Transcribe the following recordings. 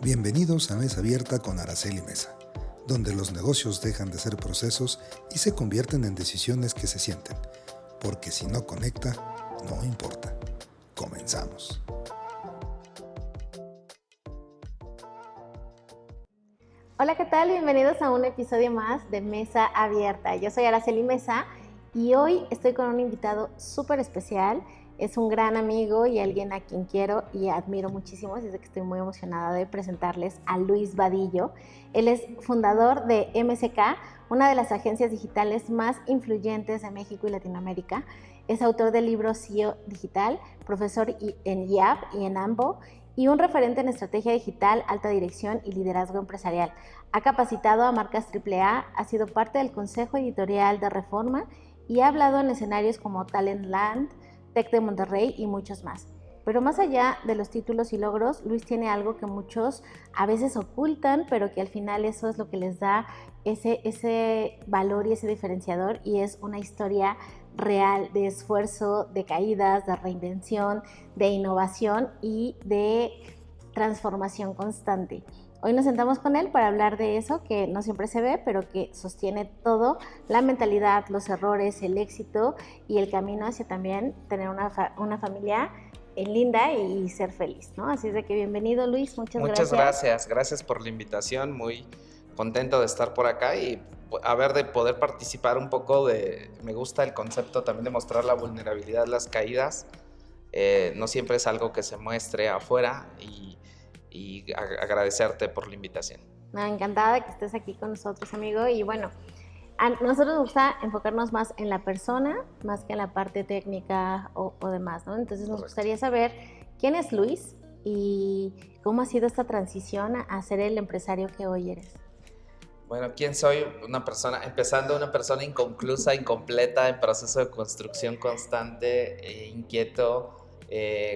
Bienvenidos a Mesa Abierta con Araceli Mesa, donde los negocios dejan de ser procesos y se convierten en decisiones que se sienten, porque si no conecta, no importa. Comenzamos. Hola, ¿qué tal? Bienvenidos a un episodio más de Mesa Abierta. Yo soy Araceli Mesa y hoy estoy con un invitado súper especial. Es un gran amigo y alguien a quien quiero y admiro muchísimo, así que estoy muy emocionada de presentarles a Luis Vadillo. Él es fundador de MSK, una de las agencias digitales más influyentes de México y Latinoamérica. Es autor del libro CEO Digital, profesor en IAB y en AMBO, y un referente en estrategia digital, alta dirección y liderazgo empresarial. Ha capacitado a marcas AAA, ha sido parte del consejo editorial de Reforma y ha hablado en escenarios como Talentland, Tec de Monterrey y muchos más. Pero más allá de los títulos y logros, Luis tiene algo que muchos a veces ocultan, pero que al final eso es lo que les da ese valor y ese diferenciador, y es una historia real de esfuerzo, de caídas, de reinvención, de innovación y de transformación constante. Hoy nos sentamos con él para hablar de eso que no siempre se ve, pero que sostiene todo, la mentalidad, los errores, el éxito y el camino hacia también tener una familia linda y ser feliz, ¿no? Así es de que bienvenido, Luis, muchas gracias. Gracias por la invitación, muy contento de estar por acá y de poder participar un poco me gusta el concepto también de mostrar la vulnerabilidad, las caídas, no siempre es algo que se muestre afuera y agradecerte por la invitación. Encantada de que estés aquí con nosotros, amigo, y bueno, a nosotros nos gusta enfocarnos más en la persona, más que en la parte técnica o demás, ¿no? Entonces nos gustaría saber quién es Luis y cómo ha sido esta transición a ser el empresario que hoy eres. Bueno, ¿quién soy? Una persona inconclusa, incompleta, en proceso de construcción constante, inquieto,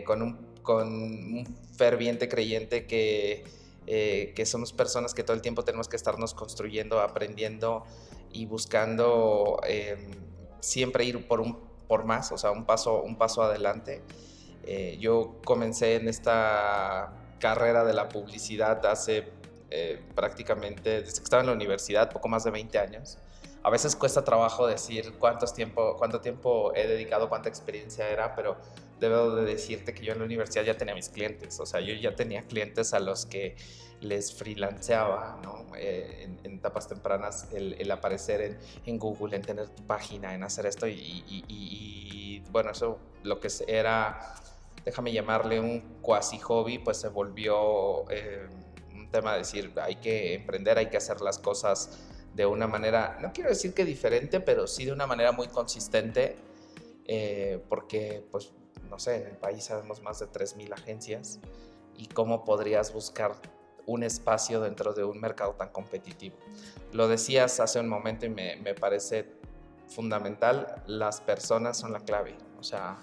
con un ferviente creyente que somos personas que todo el tiempo tenemos que estarnos construyendo, aprendiendo y buscando siempre ir por más, o sea, un paso adelante. Yo comencé en esta carrera de la publicidad hace prácticamente desde que estaba en la universidad, poco más de 20 años. A veces cuesta trabajo decir cuánto tiempo he dedicado, cuánta experiencia era, pero debo de decirte que yo en la universidad ya tenía mis clientes. O sea, yo ya tenía clientes a los que les freelanceaba, ¿no? En etapas tempranas el aparecer en Google, en tener tu página, en hacer esto y bueno, eso lo que era, déjame llamarle un cuasi hobby, pues se volvió un tema de decir, hay que emprender, hay que hacer las cosas de una manera, no quiero decir que diferente, pero sí de una manera muy consistente, porque, pues, no sé, en el país sabemos más de 3,000 agencias, y cómo podrías buscar un espacio dentro de un mercado tan competitivo. Lo decías hace un momento y me parece fundamental, las personas son la clave, o sea,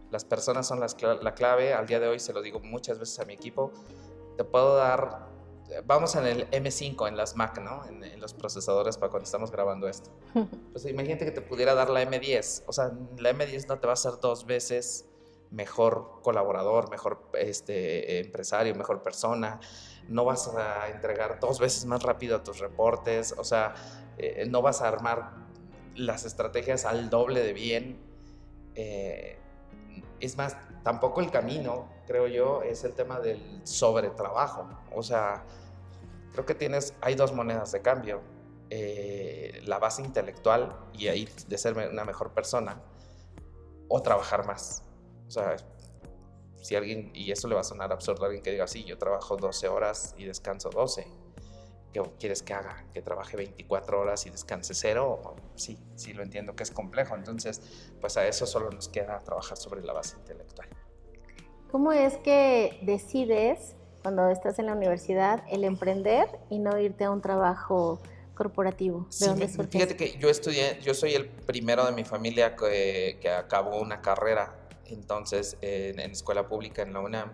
las personas son la clave. Al día de hoy se lo digo muchas veces a mi equipo, te puedo dar, vamos en el M5 en las Mac, ¿no? En los procesadores para cuando estamos grabando esto. Pues imagínate que te pudiera dar la M10. O sea, la M10 no te va a hacer 2 veces mejor colaborador, mejor empresario, mejor persona. No vas a entregar 2 veces más rápido a tus reportes. O sea, no vas a armar las estrategias al doble de bien. Es más, tampoco el camino, creo yo, es el tema del sobretrabajo. O sea, creo que hay 2 monedas de cambio. La base intelectual y ahí de ser una mejor persona, o trabajar más. O sea, si alguien, y eso le va a sonar absurdo a alguien que diga, sí, yo trabajo 12 horas y descanso 12. ¿Qué quieres que haga? ¿Que trabaje 24 horas y descanse 0? Sí, lo entiendo que es complejo. Entonces, pues a eso solo nos queda trabajar sobre la base intelectual. ¿Cómo es que decides, cuando estás en la universidad, el emprender y no irte a un trabajo corporativo? Sí, fíjate que yo soy el primero de mi familia que acabó una carrera, entonces en escuela pública en la UNAM.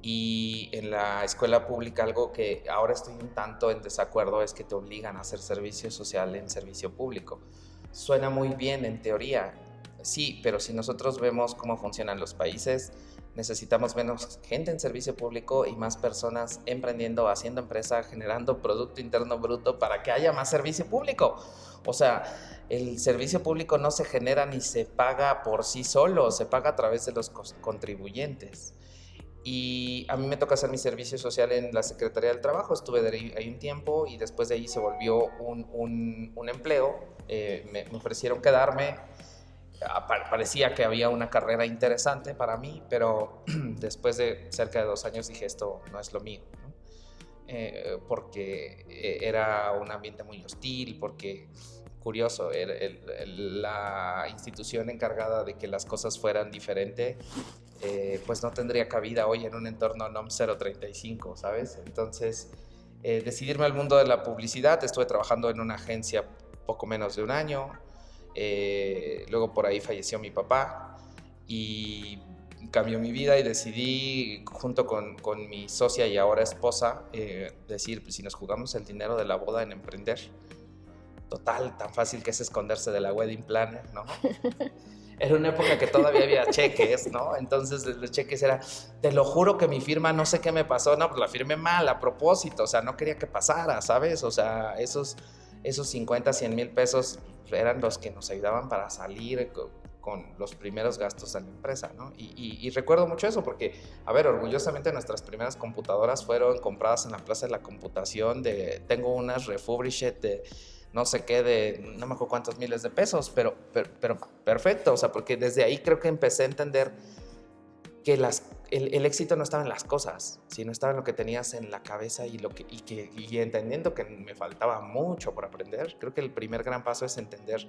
Y en la escuela pública algo que ahora estoy un tanto en desacuerdo es que te obligan a hacer servicio social en servicio público. Suena muy bien en teoría, sí, pero si nosotros vemos cómo funcionan los países, necesitamos menos gente en servicio público y más personas emprendiendo, haciendo empresa, generando Producto Interno Bruto para que haya más servicio público. O sea, el servicio público no se genera ni se paga por sí solo, se paga a través de los contribuyentes. Y a mí me toca hacer mi servicio social en la Secretaría del Trabajo, estuve ahí un tiempo y después de ahí se volvió un empleo, me ofrecieron quedarme, parecía que había una carrera interesante para mí, pero después de cerca de 2 años dije esto no es lo mío, ¿no? Porque era un ambiente muy hostil, porque curioso, la institución encargada de que las cosas fueran diferentes, pues no tendría cabida hoy en un entorno NOM 035, ¿sabes? Entonces, decidirme al mundo de la publicidad, estuve trabajando en una agencia poco menos de 1 año, luego por ahí falleció mi papá y cambió mi vida y decidí, junto con mi socia y ahora esposa, decir, pues, si nos jugamos el dinero de la boda en emprender, total, tan fácil que es esconderse de la wedding planner, ¿no? Era una época que todavía había cheques, ¿no? Entonces los cheques era, te lo juro que mi firma no sé qué me pasó, no, pues la firmé mal a propósito, o sea, no quería que pasara, ¿sabes? O sea, esos 50, 100 mil pesos eran los que nos ayudaban para salir con los primeros gastos de la empresa, ¿no? Y recuerdo mucho eso porque, a ver, orgullosamente nuestras primeras computadoras fueron compradas en la Plaza de la Computación, tengo unas refurbished de no sé qué, no me acuerdo cuántos miles de pesos, pero perfecto, o sea, porque desde ahí creo que empecé a entender que el éxito no estaba en las cosas, sino estaba en lo que tenías en la cabeza y entendiendo que me faltaba mucho por aprender. Creo que el primer gran paso es entender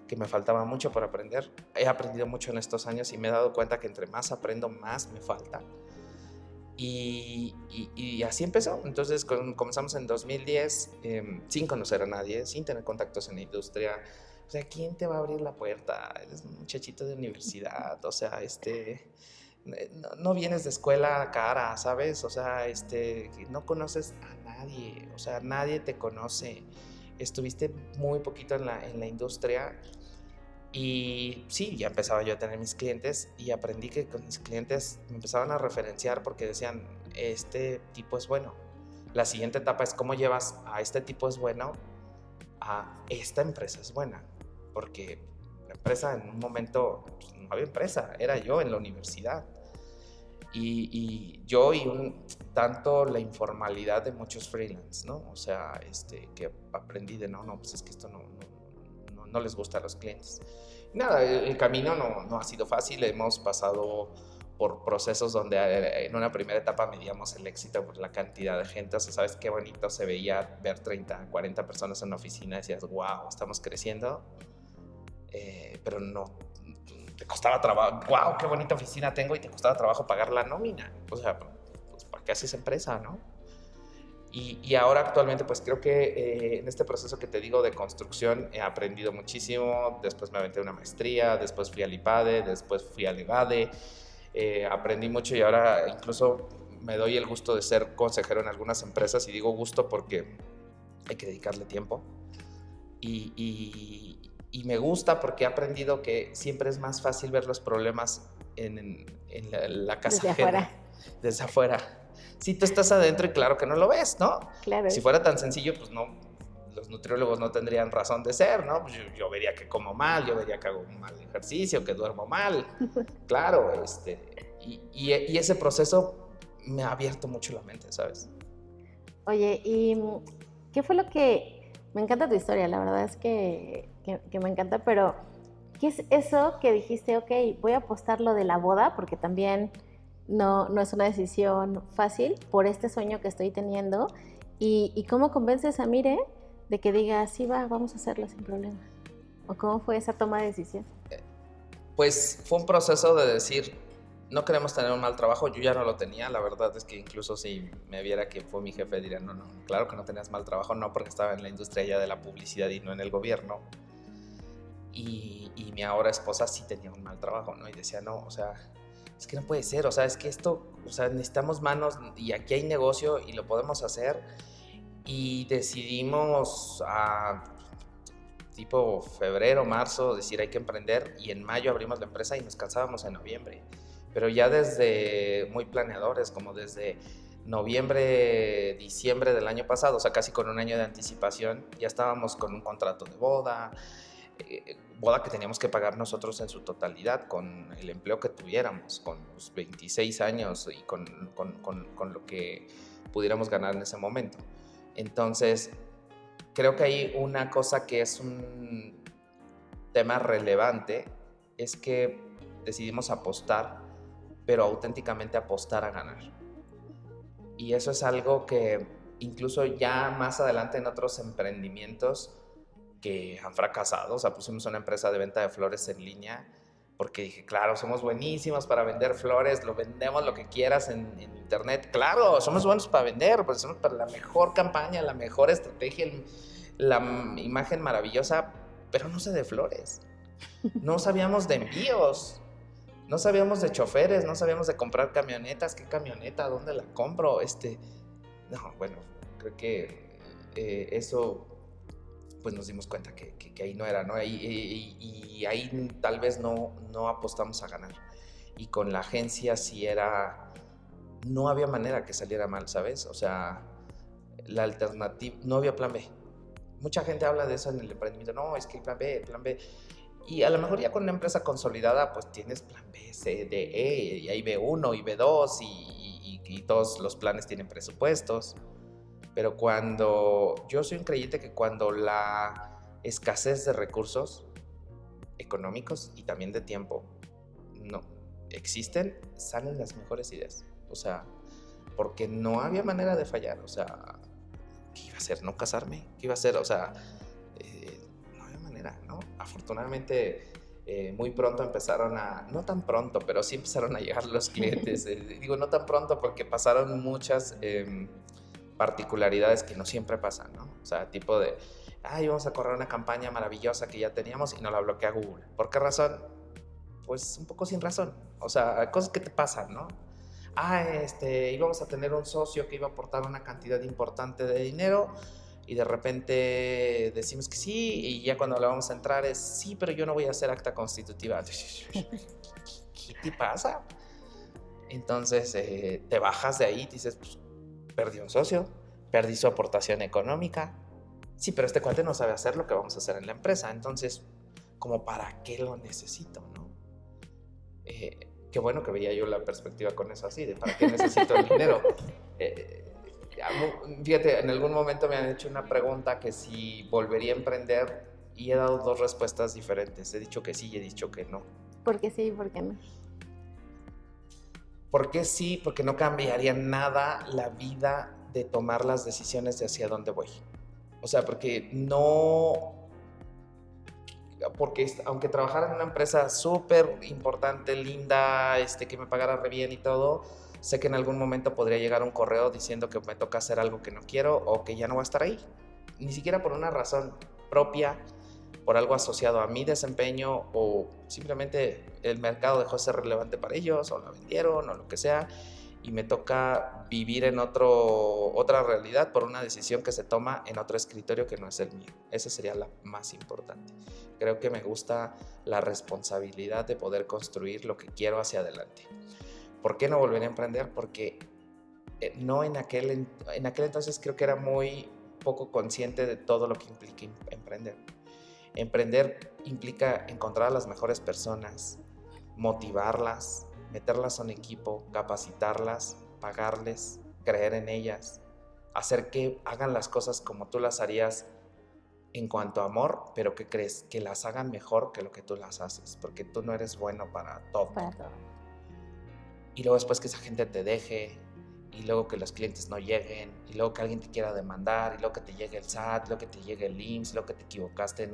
que me faltaba mucho por aprender. He aprendido mucho en estos años y me he dado cuenta que entre más aprendo, más me falta. Y así empezó. Entonces comenzamos en 2010, sin conocer a nadie, sin tener contactos en la industria. O sea, ¿quién te va a abrir la puerta? Eres un muchachito de universidad, o sea, no vienes de escuela cara, ¿sabes? O sea, no conoces a nadie, o sea, nadie te conoce. Estuviste muy poquito en la industria. Y sí, ya empezaba yo a tener mis clientes y aprendí que con mis clientes me empezaban a referenciar porque decían, este tipo es bueno. La siguiente etapa es cómo llevas a este tipo es bueno a esta empresa es buena. Porque la empresa en un momento, pues, no había empresa, era yo en la universidad. Y yo tanto la informalidad de muchos freelance, ¿no? O sea, que aprendí de no, pues es que esto no les gusta a los clientes. Nada, el camino no ha sido fácil, hemos pasado por procesos donde en una primera etapa medíamos el éxito por la cantidad de gente, o sea, ¿sabes qué bonito se veía ver 30, 40 personas en una oficina? Decías, wow, estamos creciendo, pero no, te costaba trabajo, wow, qué bonita oficina tengo, y te costaba trabajo pagar la nómina, o sea, pues, ¿para qué haces empresa, no? Y ahora actualmente pues creo que en este proceso que te digo de construcción he aprendido muchísimo. Después me aventé una maestría, después fui al IPADE, después fui al EGADE, aprendí mucho y ahora incluso me doy el gusto de ser consejero en algunas empresas, y digo gusto porque hay que dedicarle tiempo y me gusta porque he aprendido que siempre es más fácil ver los problemas en la casa desde ajena, afuera. Desde afuera. Si tú estás adentro y claro que no lo ves, ¿no? Claro. Si fuera tan sencillo, pues no, los nutriólogos no tendrían razón de ser, ¿no? Pues yo vería que como mal, yo vería que hago un mal ejercicio, que duermo mal. Claro, y ese proceso me ha abierto mucho la mente, ¿sabes? Oye, ¿y qué fue lo que... Me encanta tu historia, la verdad es que me encanta, pero ¿qué es eso que dijiste, ok, voy a apostar lo de la boda, porque también no es una decisión fácil por este sueño que estoy teniendo? ¿Y cómo convences a Mire de que diga, sí va, vamos a hacerlo sin problema? ¿O cómo fue esa toma de decisión? Pues fue un proceso de decir, no queremos tener un mal trabajo. Yo ya no lo tenía, la verdad es que incluso si me viera que fue mi jefe diría, no, claro que no tenías mal trabajo, no, porque estaba en la industria ya de la publicidad y no en el gobierno. Y mi ahora esposa sí tenía un mal trabajo, ¿no? Y decía, no, o sea, es que no puede ser, o sea, es que esto, o sea, necesitamos manos y aquí hay negocio y lo podemos hacer. Y decidimos tipo febrero, marzo, decir hay que emprender, y en mayo abrimos la empresa y nos casábamos en noviembre. pero ya desde muy planeadores, como desde noviembre, diciembre del año pasado, o sea, casi con un año de anticipación, ya estábamos con un contrato de boda, boda que teníamos que pagar nosotros en su totalidad, con el empleo que tuviéramos, con los 26 años y con lo que pudiéramos ganar en ese momento. Entonces, creo que hay una cosa que es un tema relevante, es que decidimos apostar, pero auténticamente apostar a ganar. Y eso es algo que incluso ya más adelante en otros emprendimientos que han fracasado, o sea, pusimos una empresa de venta de flores en línea, porque dije, claro, somos buenísimos para vender flores, lo vendemos lo que quieras en internet, claro, somos buenos para vender, pues somos para la mejor campaña, la mejor estrategia, la imagen maravillosa, pero no sé de flores, no sabíamos de envíos, no sabíamos de choferes, no sabíamos de comprar camionetas, qué camioneta, dónde la compro, no, bueno, creo que eso, pues nos dimos cuenta que ahí no era, ¿no? Y ahí tal vez no apostamos a ganar. Y con la agencia sí era, no había manera que saliera mal, ¿sabes? O sea, la alternativa, no había plan B. Mucha gente habla de eso en el emprendimiento, no, es que plan B. Y a lo mejor ya con una empresa consolidada, pues tienes plan B, C, D, E, y hay B1 y B2, y todos los planes tienen presupuestos. Pero yo soy un creyente que cuando la escasez de recursos económicos y también de tiempo no existen, salen las mejores ideas. O sea, porque no había manera de fallar. O sea, ¿qué iba a hacer? ¿No casarme? ¿Qué iba a hacer? O sea, no había manera, ¿no? Afortunadamente, muy pronto no tan pronto, pero sí empezaron a llegar los clientes. Digo, no tan pronto porque pasaron muchas particularidades que no siempre pasan, ¿no? O sea, tipo de, vamos a correr una campaña maravillosa que ya teníamos y nos la bloquea Google. ¿Por qué razón? Pues un poco sin razón. O sea, cosas que te pasan, ¿no? Íbamos a tener un socio que iba a aportar una cantidad importante de dinero y de repente decimos que sí, y ya cuando le vamos a entrar es, sí, pero yo no voy a hacer acta constitutiva. ¿Qué te pasa? Entonces te bajas de ahí y dices, pues, perdí un socio, perdí su aportación económica. Sí, pero este cuate no sabe hacer lo que vamos a hacer en la empresa. Entonces, ¿como para qué lo necesito, no? Qué bueno que veía yo la perspectiva con eso así, de para qué necesito el dinero. Fíjate, en algún momento me han hecho una pregunta que si volvería a emprender y he dado dos respuestas diferentes. He dicho que sí y he dicho que no. ¿Por qué sí y por qué no? ¿Por qué sí? Porque no cambiaría nada la vida de tomar las decisiones de hacia dónde voy. O sea, porque aunque trabajara en una empresa súper importante, linda, que me pagara re bien y todo, sé que en algún momento podría llegar un correo diciendo que me toca hacer algo que no quiero o que ya no voy a estar ahí. Ni siquiera por una razón propia, por algo asociado a mi desempeño o simplemente el mercado dejó de ser relevante para ellos o la vendieron o lo que sea y me toca vivir en otra realidad por una decisión que se toma en otro escritorio que no es el mío. Esa sería la más importante. Creo que me gusta la responsabilidad de poder construir lo que quiero hacia adelante. ¿Por qué no volver a emprender? Porque no en aquel entonces creo que era muy poco consciente de todo lo que implica emprender. Emprender implica encontrar a las mejores personas, motivarlas, meterlas a un equipo, capacitarlas, pagarles, creer en ellas, hacer que hagan las cosas como tú las harías en cuanto a amor, pero que crees que las hagan mejor que lo que tú las haces, porque tú no eres bueno para todo. Y luego después que esa gente te deje, y luego que los clientes no lleguen, y luego que alguien te quiera demandar, y luego que te llegue el SAT, luego que te llegue el IMSS, luego que te equivocaste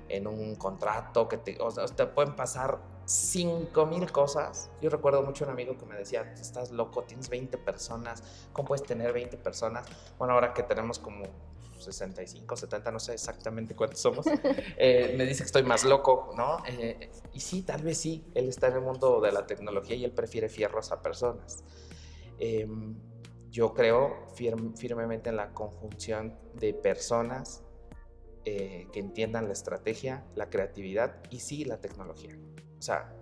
en un contrato, o sea, te pueden pasar 5,000 cosas. Yo recuerdo mucho a un amigo que me decía, estás loco, tienes 20 personas, ¿cómo puedes tener 20 personas? Bueno, ahora que tenemos como 65, 70, no sé exactamente cuántos somos, me dice que estoy más loco, ¿no? Y sí, tal vez sí, él está en el mundo de la tecnología y él prefiere fierros a personas. Yo creo firmemente en la conjunción de personas que entiendan la estrategia, la creatividad y sí, la tecnología. O sea,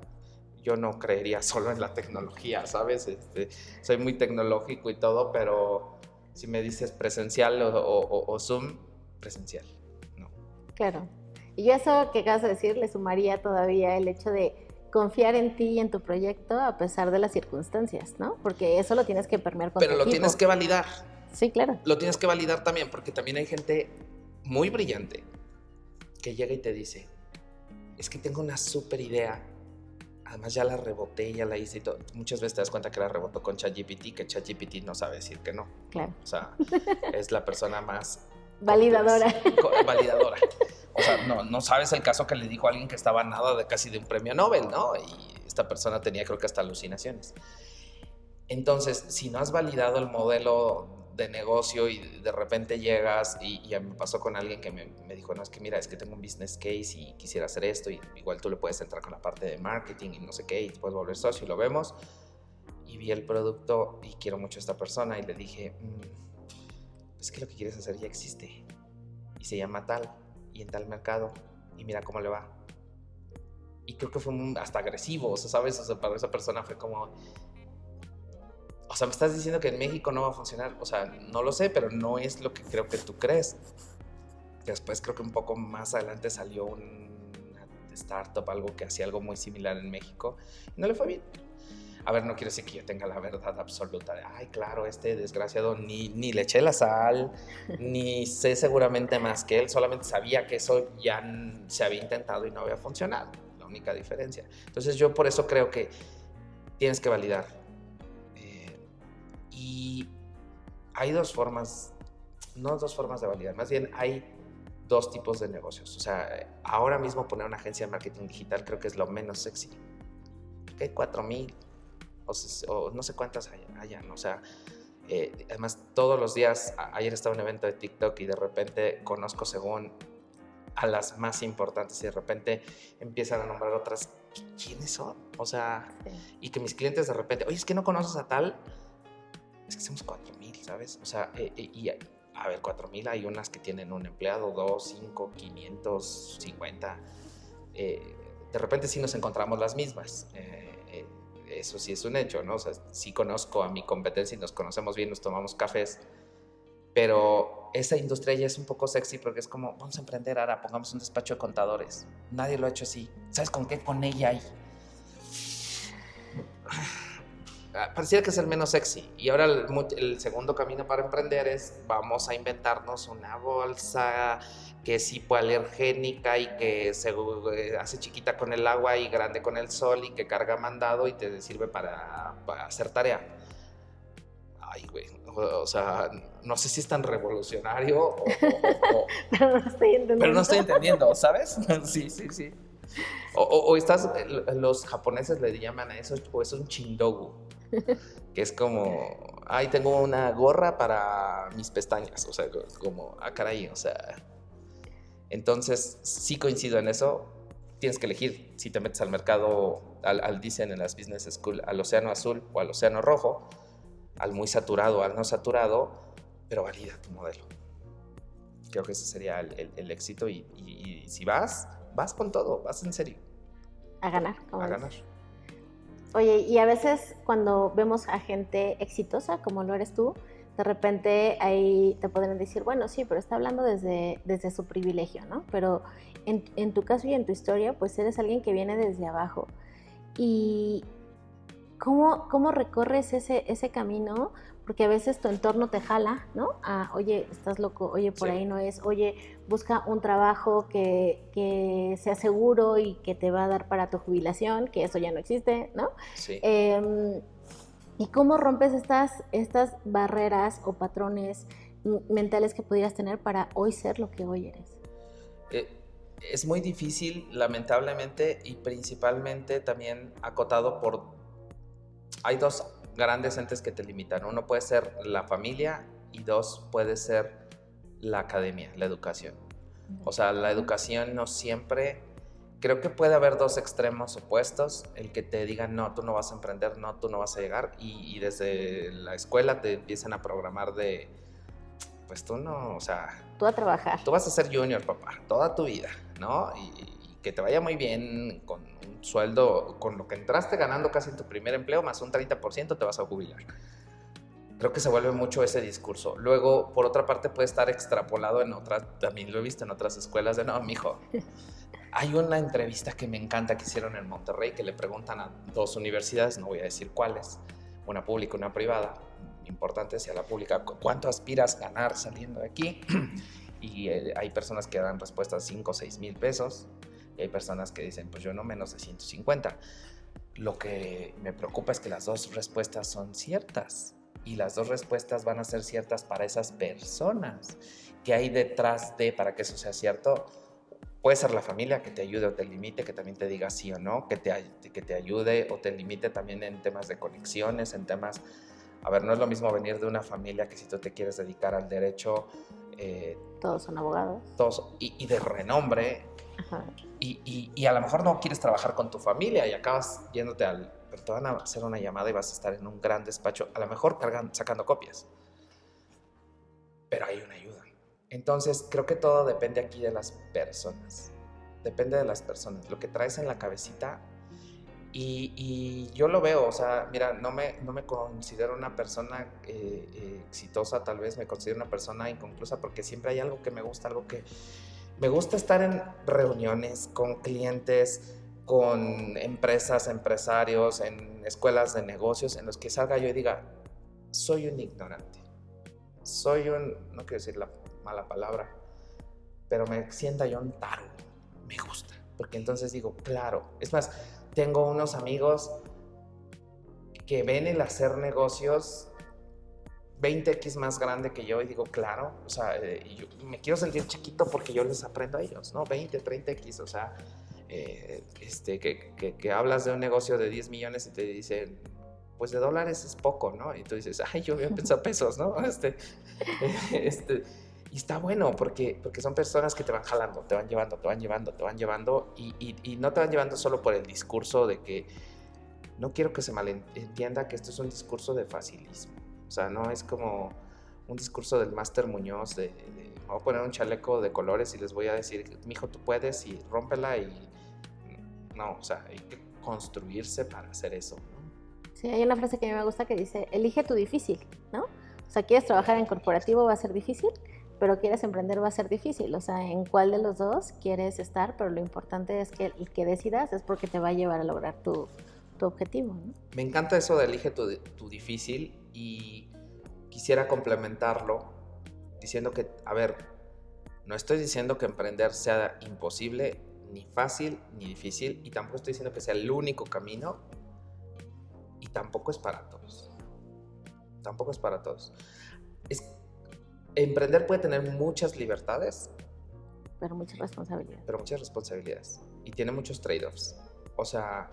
yo no creería solo en la tecnología, ¿sabes? Soy muy tecnológico y todo, pero si me dices presencial o Zoom, presencial, no. Claro. Y yo eso que acabas de decir le sumaría todavía el hecho de confiar en ti y en tu proyecto a pesar de las circunstancias, ¿no? Porque eso lo tienes que permear con tu Pero lo equipo. tienes que validar. Sí, claro. Lo tienes que validar también, porque también hay gente muy brillante que llega y te dice, es que tengo una súper idea, además ya la reboté, ya la hice y todo. Muchas veces te das cuenta que la rebotó con ChatGPT, que ChatGPT no sabe decir que no. Claro. O sea, es la persona más... Validadora. Validadora. O sea, no sabes el caso que le dijo a alguien que estaba a nada de casi de un premio Nobel, ¿no? Y esta persona tenía, creo que hasta alucinaciones. Entonces, si no has validado el modelo de negocio y de repente llegas y ya me pasó con alguien que me dijo, no, es que mira, es que tengo un business case y quisiera hacer esto y igual tú le puedes entrar con la parte de marketing y no sé qué y te puedes volver socio y lo vemos. Y vi el producto y quiero mucho a esta persona y le dije, es que lo que quieres hacer ya existe y se llama tal y en tal mercado y mira cómo le va. Y creo que fue hasta agresivo, o sea, ¿sabes? O sea, para esa persona fue como... O sea, me estás diciendo que en México no va a funcionar. O sea, no lo sé, pero no es lo que creo que tú crees. Después creo que un poco más adelante salió una startup, algo que hacía algo muy similar en México. Y no le fue bien. A ver, no quiero decir que yo tenga la verdad absoluta de, ay, claro, este desgraciado ni le eché la sal, ni sé seguramente más que él. Solamente sabía que eso ya se había intentado y no había funcionado. La única diferencia. Entonces yo por eso creo que tienes que validar. Y hay no dos formas de validar, más bien hay dos tipos de negocios. O sea, ahora mismo poner una agencia de marketing digital creo que es lo menos sexy. Porque hay 4,000 o no sé cuántas hayan. O sea, además todos los días, ayer estaba en un evento de TikTok y de repente conozco según a las más importantes y de repente empiezan a nombrar otras. ¿Quiénes son? O sea, sí. Y que mis clientes de repente, oye, es que no conoces a tal. Es que somos 4,000, ¿sabes? O sea, y a ver, 4,000 hay unas que tienen un empleado, 2, 5, 550. De repente sí nos encontramos las mismas. Eso sí es un hecho, ¿no? O sea, sí conozco a mi competencia y nos conocemos bien, nos tomamos cafés. Pero esa industria ya es un poco sexy porque es como, vamos a emprender ahora, pongamos un despacho de contadores. Nadie lo ha hecho así. ¿Sabes con qué? Con ella hay. Pareciera que es el menos sexy. Y ahora el segundo camino para emprender es vamos a inventarnos una bolsa que es hipoalergénica y que se hace chiquita con el agua y grande con el sol y que carga mandado y te sirve para hacer tarea. Ay, güey. O sea, no sé si es tan revolucionario pero no estoy entendiendo, ¿sabes? Sí. O estás, los japoneses le llaman a eso, o es un chindogu, que es como, ay, tengo una gorra para mis pestañas, o sea, como, caray, o sea. Entonces, sí coincido en eso, tienes que elegir si te metes al mercado, dicen en las business school, al océano azul o al océano rojo, al muy saturado, al no saturado, pero valida tu modelo. Creo que ese sería el éxito y si vas con todo, vas en serio. A ganar. A ganar. Oye, y a veces cuando vemos a gente exitosa, como lo eres tú, de repente ahí te podrían decir, bueno, sí, pero está hablando desde su privilegio, ¿no? Pero en tu caso y en tu historia, pues eres alguien que viene desde abajo. ¿Y cómo recorres ese camino? Porque a veces tu entorno te jala, ¿no? Oye, estás loco, oye, por ahí no es, oye, busca un trabajo que sea seguro y que te va a dar para tu jubilación, que eso ya no existe, ¿no? Sí. ¿Y cómo rompes estas barreras o patrones mentales que pudieras tener para hoy ser lo que hoy eres? Es muy difícil, lamentablemente, y principalmente también acotado por... Hay dos grandes entes que te limitan. Uno puede ser la familia y dos puede ser la academia, la educación. O sea, la educación no siempre... Creo que puede haber dos extremos opuestos, el que te digan, no, tú no vas a emprender, no, tú no vas a llegar, y desde la escuela te empiezan a programar de, pues tú no, o sea... Tú a trabajar. Tú vas a ser junior, papá, toda tu vida, ¿no? Y que te vaya muy bien con un sueldo, con lo que entraste ganando casi en tu primer empleo, más un 30% te vas a jubilar. Creo que se vuelve mucho ese discurso. Luego, por otra parte, puede estar extrapolado en otras, también lo he visto en otras escuelas, de no, mijo. Hay una entrevista que me encanta que hicieron en Monterrey, que le preguntan a 2 universidades, no voy a decir cuáles, una pública y una privada, importante sea la pública, ¿cuánto aspiras a ganar saliendo de aquí? Y hay personas que dan respuestas 5 o 6 mil pesos, y hay personas que dicen, pues yo no menos de 150. Lo que me preocupa es que las 2 respuestas son ciertas, y las 2 respuestas van a ser ciertas para esas personas. ¿Qué hay detrás de para que eso sea cierto? Puede ser la familia que te ayude o te limite, que también te diga sí o no, que te ayude o te limite también en temas de conexiones, en temas... A ver, no es lo mismo venir de una familia que si tú te quieres dedicar al derecho... todos son abogados. Todos, y de renombre. Ajá. Y a lo mejor no quieres trabajar con tu familia y acabas yéndote al... Pero te van a hacer una llamada y vas a estar en un gran despacho, a lo mejor sacando copias. Pero hay una ayuda. Entonces, creo que todo depende aquí de las personas. Depende de las personas, lo que traes en la cabecita. Y yo lo veo, o sea, mira, no me considero una persona exitosa, tal vez me considero una persona inconclusa porque siempre hay algo que me gusta, algo que... Me gusta estar en reuniones con clientes, con empresas, empresarios, en escuelas de negocios, en los que salga yo y diga, soy un ignorante. No quiero decir la mala palabra, pero me sienta yo un taro. Me gusta, porque entonces digo, claro. Es más, tengo unos amigos que ven el hacer negocios 20x más grande que yo y digo, claro, o sea, yo me quiero sentir chiquito porque yo les aprendo a ellos, ¿no? 20, 30x, o sea, que hablas de un negocio de 10 millones y te dicen, pues de dólares es poco, ¿no? Y tú dices, ay, yo había pensado pesos, ¿no? Y está bueno porque son personas que te van jalando, te van llevando y no te van llevando solo por el discurso de que no quiero que se malentienda que esto es un discurso de facilismo. O sea, no es como un discurso del Máster Muñoz de me voy a poner un chaleco de colores y les voy a decir, mijo, tú puedes y rómpela y... No, o sea, hay que construirse para hacer eso, ¿no? Sí, hay una frase que a mí me gusta que dice, elige tu difícil, ¿no? O sea, quieres trabajar en corporativo, va a ser difícil, pero quieres emprender, va a ser difícil. O sea, en cuál de los dos quieres estar, pero lo importante es que el que decidas es porque te va a llevar a lograr tu objetivo, ¿no? Me encanta eso de elige tu difícil y quisiera complementarlo diciendo que, a ver, no estoy diciendo que emprender sea imposible, ni fácil, ni difícil, y tampoco estoy diciendo que sea el único camino, y tampoco es para todos. Tampoco es para todos. Emprender puede tener muchas libertades, pero muchas responsabilidades. Y tiene muchos trade-offs. O sea...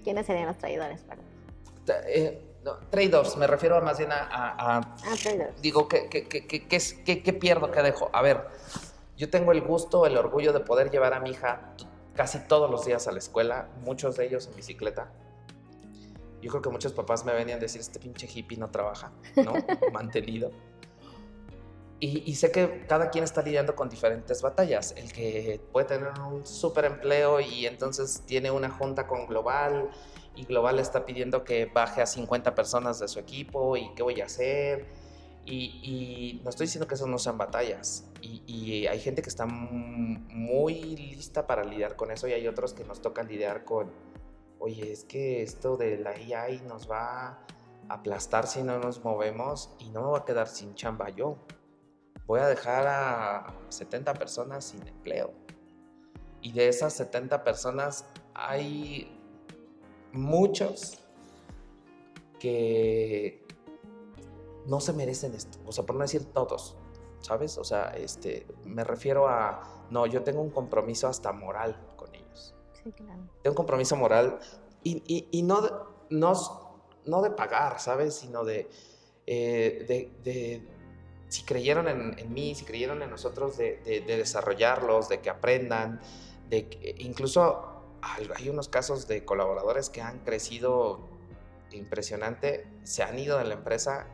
¿Quiénes serían los traidores para ti? No, trade-offs, me refiero más bien a trade-offs. Digo, ¿qué pierdo, qué dejo? A ver, yo tengo el gusto, el orgullo de poder llevar a mi hija casi todos los días a la escuela, muchos de ellos en bicicleta. Yo creo que muchos papás me venían a decir, este pinche hippie no trabaja, ¿no? Mantenido. Y sé que cada quien está lidiando con diferentes batallas. El que puede tener un súper empleo y entonces tiene una junta con Global y Global está pidiendo que baje a 50 personas de su equipo y qué voy a hacer. Y no estoy diciendo que eso no sean batallas. Y hay gente que está muy lista para lidiar con eso y hay otros que nos toca lidiar con, oye, es que esto de la AI nos va a aplastar si no nos movemos y no me voy a quedar sin chamba yo. Voy a dejar a 70 personas sin empleo. Y de esas 70 personas hay muchos que no se merecen esto. O sea, por no decir todos, ¿sabes? O sea, me refiero a... No, yo tengo un compromiso hasta moral con ellos. Sí, claro. Tengo un compromiso moral y no de pagar, ¿sabes? Sino de si creyeron en mí, si creyeron en nosotros, de desarrollarlos, de que aprendan, incluso hay unos casos de colaboradores que han crecido impresionante, se han ido de la empresa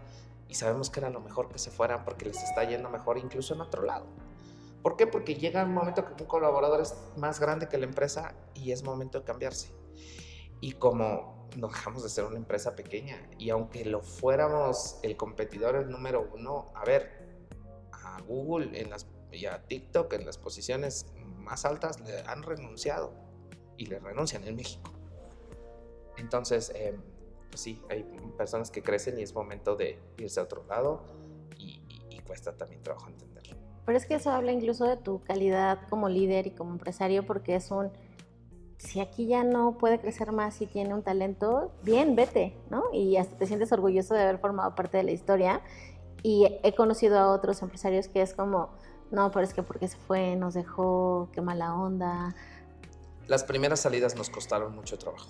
y sabemos que era lo mejor que se fueran porque les está yendo mejor incluso en otro lado. ¿Por qué? Porque llega un momento que un colaborador es más grande que la empresa y es momento de cambiarse. Y como no dejamos de ser una empresa pequeña, y aunque lo fuéramos el competidor el número uno, a ver, a Google y a TikTok en las posiciones más altas le han renunciado y le renuncian en México. Entonces, pues sí, hay personas que crecen y es momento de irse a otro lado y cuesta también trabajo entenderlo. Pero es que eso habla incluso de tu calidad como líder y como empresario, porque es si aquí ya no puede crecer más y tiene un talento, bien, vete, ¿no? Y hasta te sientes orgulloso de haber formado parte de la historia. Y he conocido a otros empresarios que es como, no, pero es que porque se fue, nos dejó, qué mala onda. Las primeras salidas nos costaron mucho trabajo,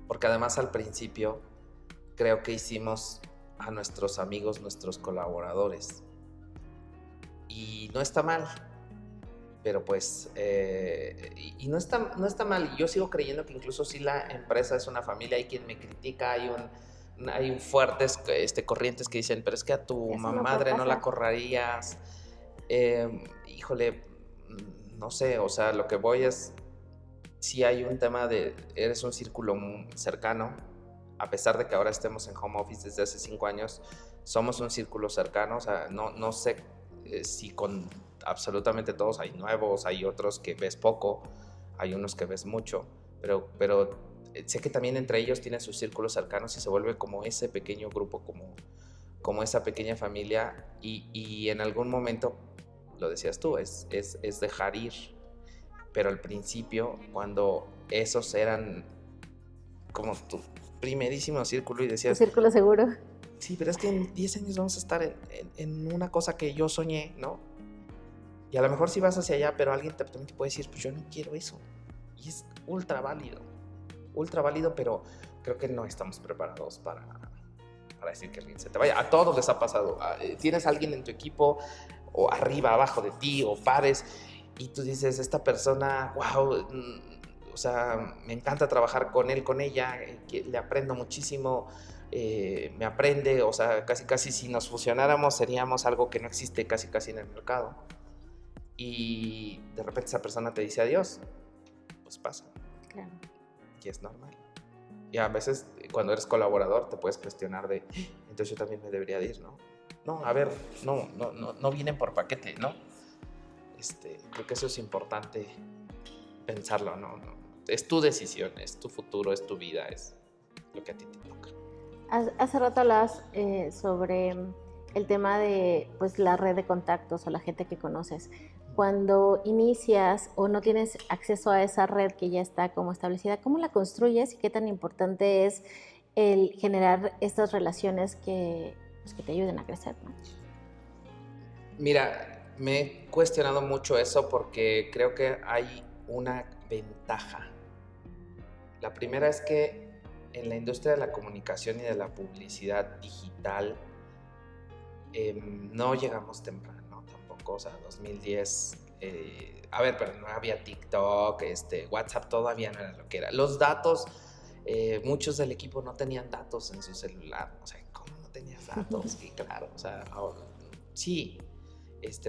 porque además al principio creo que hicimos a nuestros amigos, nuestros colaboradores. Y no está mal, pero pues, y no está mal. Y yo sigo creyendo que incluso si la empresa es una familia, hay quien me critica, hay fuertes corrientes que dicen, pero es que a tu madre no la correrías. Híjole, no sé, o sea, lo que voy es, si hay un tema de, eres un círculo cercano, a pesar de que ahora estemos en home office desde hace 5 años, somos un círculo cercano, o sea, no sé si con absolutamente todos, hay nuevos, hay otros que ves poco, hay unos que ves mucho, pero sé que también entre ellos tienen sus círculos cercanos y se vuelve como ese pequeño grupo, como esa pequeña familia, y en algún momento, lo decías tú, es dejar ir, pero al principio, cuando esos eran como tu primerísimo círculo y decías... Tu círculo seguro. Sí, pero es que en 10 años vamos a estar en una cosa que yo soñé, ¿no? Y a lo mejor sí vas hacia allá, pero alguien también te puede decir, pues yo no quiero eso. Y es ultra válido, pero creo que no estamos preparados para decir que alguien se te vaya. A todos les ha pasado. Tienes a alguien en tu equipo, o arriba, abajo de ti, o pares, y tú dices, esta persona, wow, o sea, me encanta trabajar con él, con ella, le aprendo muchísimo, me aprende, o sea, casi si nos fusionáramos seríamos algo que no existe casi en el mercado. Y de repente esa persona te dice adiós, pues pasa. Claro. Y es normal. Y a veces cuando eres colaborador te puedes cuestionar de, entonces yo también me debería de ir, ¿no? No, a ver, no vienen por paquete, ¿no? Creo que eso es importante pensarlo, ¿no? Es tu decisión, es tu futuro, es tu vida, es lo que a ti te toca. Hace rato hablabas sobre el tema de pues, la red de contactos o la gente que conoces. Cuando inicias o no tienes acceso a esa red que ya está como establecida, ¿cómo la construyes y qué tan importante es el generar estas relaciones que te ayuden a crecer, ¿no? Mira, me he cuestionado mucho eso porque creo que hay una ventaja. La primera es que en la industria de la comunicación y de la publicidad digital no llegamos temprano tampoco, o sea, 2010, a ver, pero no había TikTok, WhatsApp todavía no era lo que era. Los datos, muchos del equipo no tenían datos en su celular, o sea, ¿cómo no tenías datos? Y claro, o sea, sí,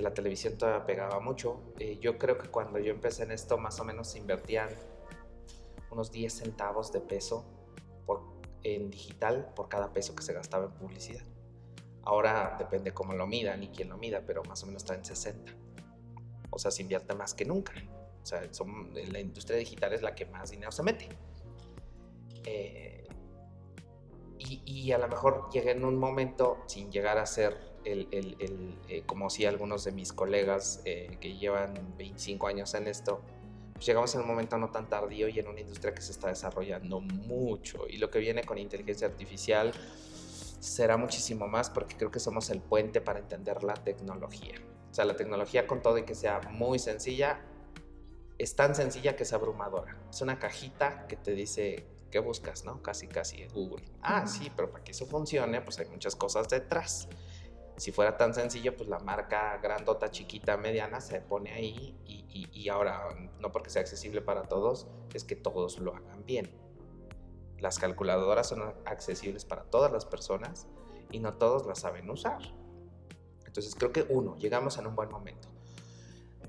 la televisión todavía pegaba mucho. Yo creo que cuando yo empecé en esto, más o menos se invertían unos 10 centavos de peso en digital por cada peso que se gastaba en publicidad. Ahora depende cómo lo midan y quién lo mida, pero más o menos está en 60. O sea, se invierte más que nunca. O sea, la industria digital es la que más dinero se mete. Y a lo mejor llegué en un momento sin llegar a ser como si algunos de mis colegas que llevan 25 años en esto, pues llegamos en un momento no tan tardío y en una industria que se está desarrollando mucho. Y lo que viene con inteligencia artificial será muchísimo más, porque creo que somos el puente para entender la tecnología. O sea, la tecnología, con todo y que sea muy sencilla, es tan sencilla que es abrumadora. Es una cajita que te dice qué buscas, ¿no? Casi Google. Sí, pero para que eso funcione, pues hay muchas cosas detrás. Si fuera tan sencillo, pues la marca grandota, chiquita, mediana se pone ahí y ahora, no porque sea accesible para todos, es que todos lo hagan bien. Las calculadoras son accesibles para todas las personas y no todos las saben usar. Entonces creo que llegamos en un buen momento.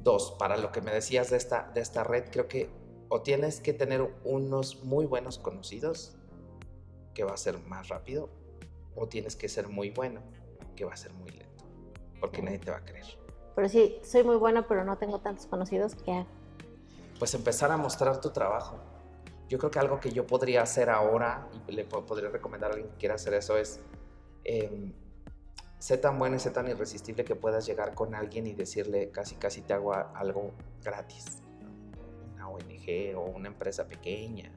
Dos, para lo que me decías de esta red, creo que o tienes que tener unos muy buenos conocidos, que va a ser más rápido, o tienes que ser muy bueno, que va a ser muy lento, porque nadie te va a creer. Pero sí, soy muy buena, pero no tengo tantos conocidos, ¿qué hago? Pues empezar a mostrar tu trabajo. Yo creo que algo que yo podría hacer ahora, y le podría recomendar a alguien que quiera hacer eso, es sé tan bueno y sé tan irresistible que puedas llegar con alguien y decirle casi te hago algo gratis, ¿no? Una ONG o una empresa pequeña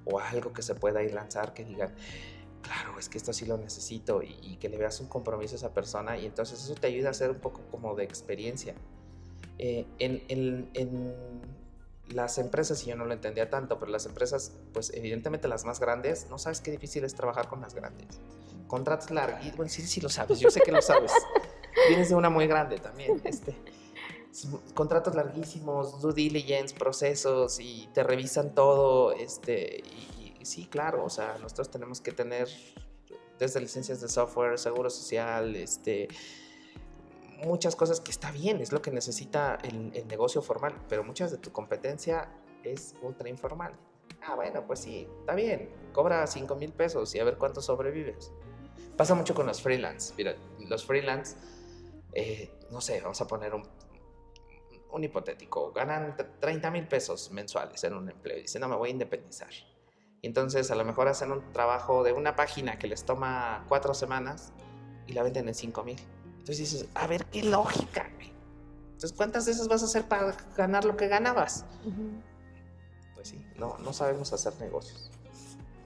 o algo que se pueda ir lanzar que digan, claro, es que esto sí lo necesito, y que le veas un compromiso a esa persona, y entonces eso te ayuda a hacer un poco como de experiencia. En las empresas, y yo no lo entendía tanto, pero las empresas, pues evidentemente las más grandes, no sabes qué difícil es trabajar con las grandes. Contratos larguísimos, bueno, sí lo sabes, yo sé que lo sabes. Vienes de una muy grande también, contratos larguísimos, due diligence, procesos, y te revisan todo, y sí, claro, o sea, nosotros tenemos que tener desde licencias de software, seguro social, muchas cosas que está bien, es lo que necesita el negocio formal, pero muchas de tu competencia es ultra informal. Bueno, pues sí, está bien, cobra 5,000 pesos y a ver cuánto sobrevives. Pasa mucho con los freelance. Mira, los freelance, no sé, vamos a poner un hipotético, ganan 30,000 pesos mensuales en un empleo y dicen, no, me voy a independizar. Y entonces a lo mejor hacen un trabajo de una página que les toma 4 semanas y la venden en 5,000. Entonces dices, a ver, qué lógica, güey. Entonces, ¿cuántas de esas vas a hacer para ganar lo que ganabas? Uh-huh. Pues sí, no sabemos hacer negocios.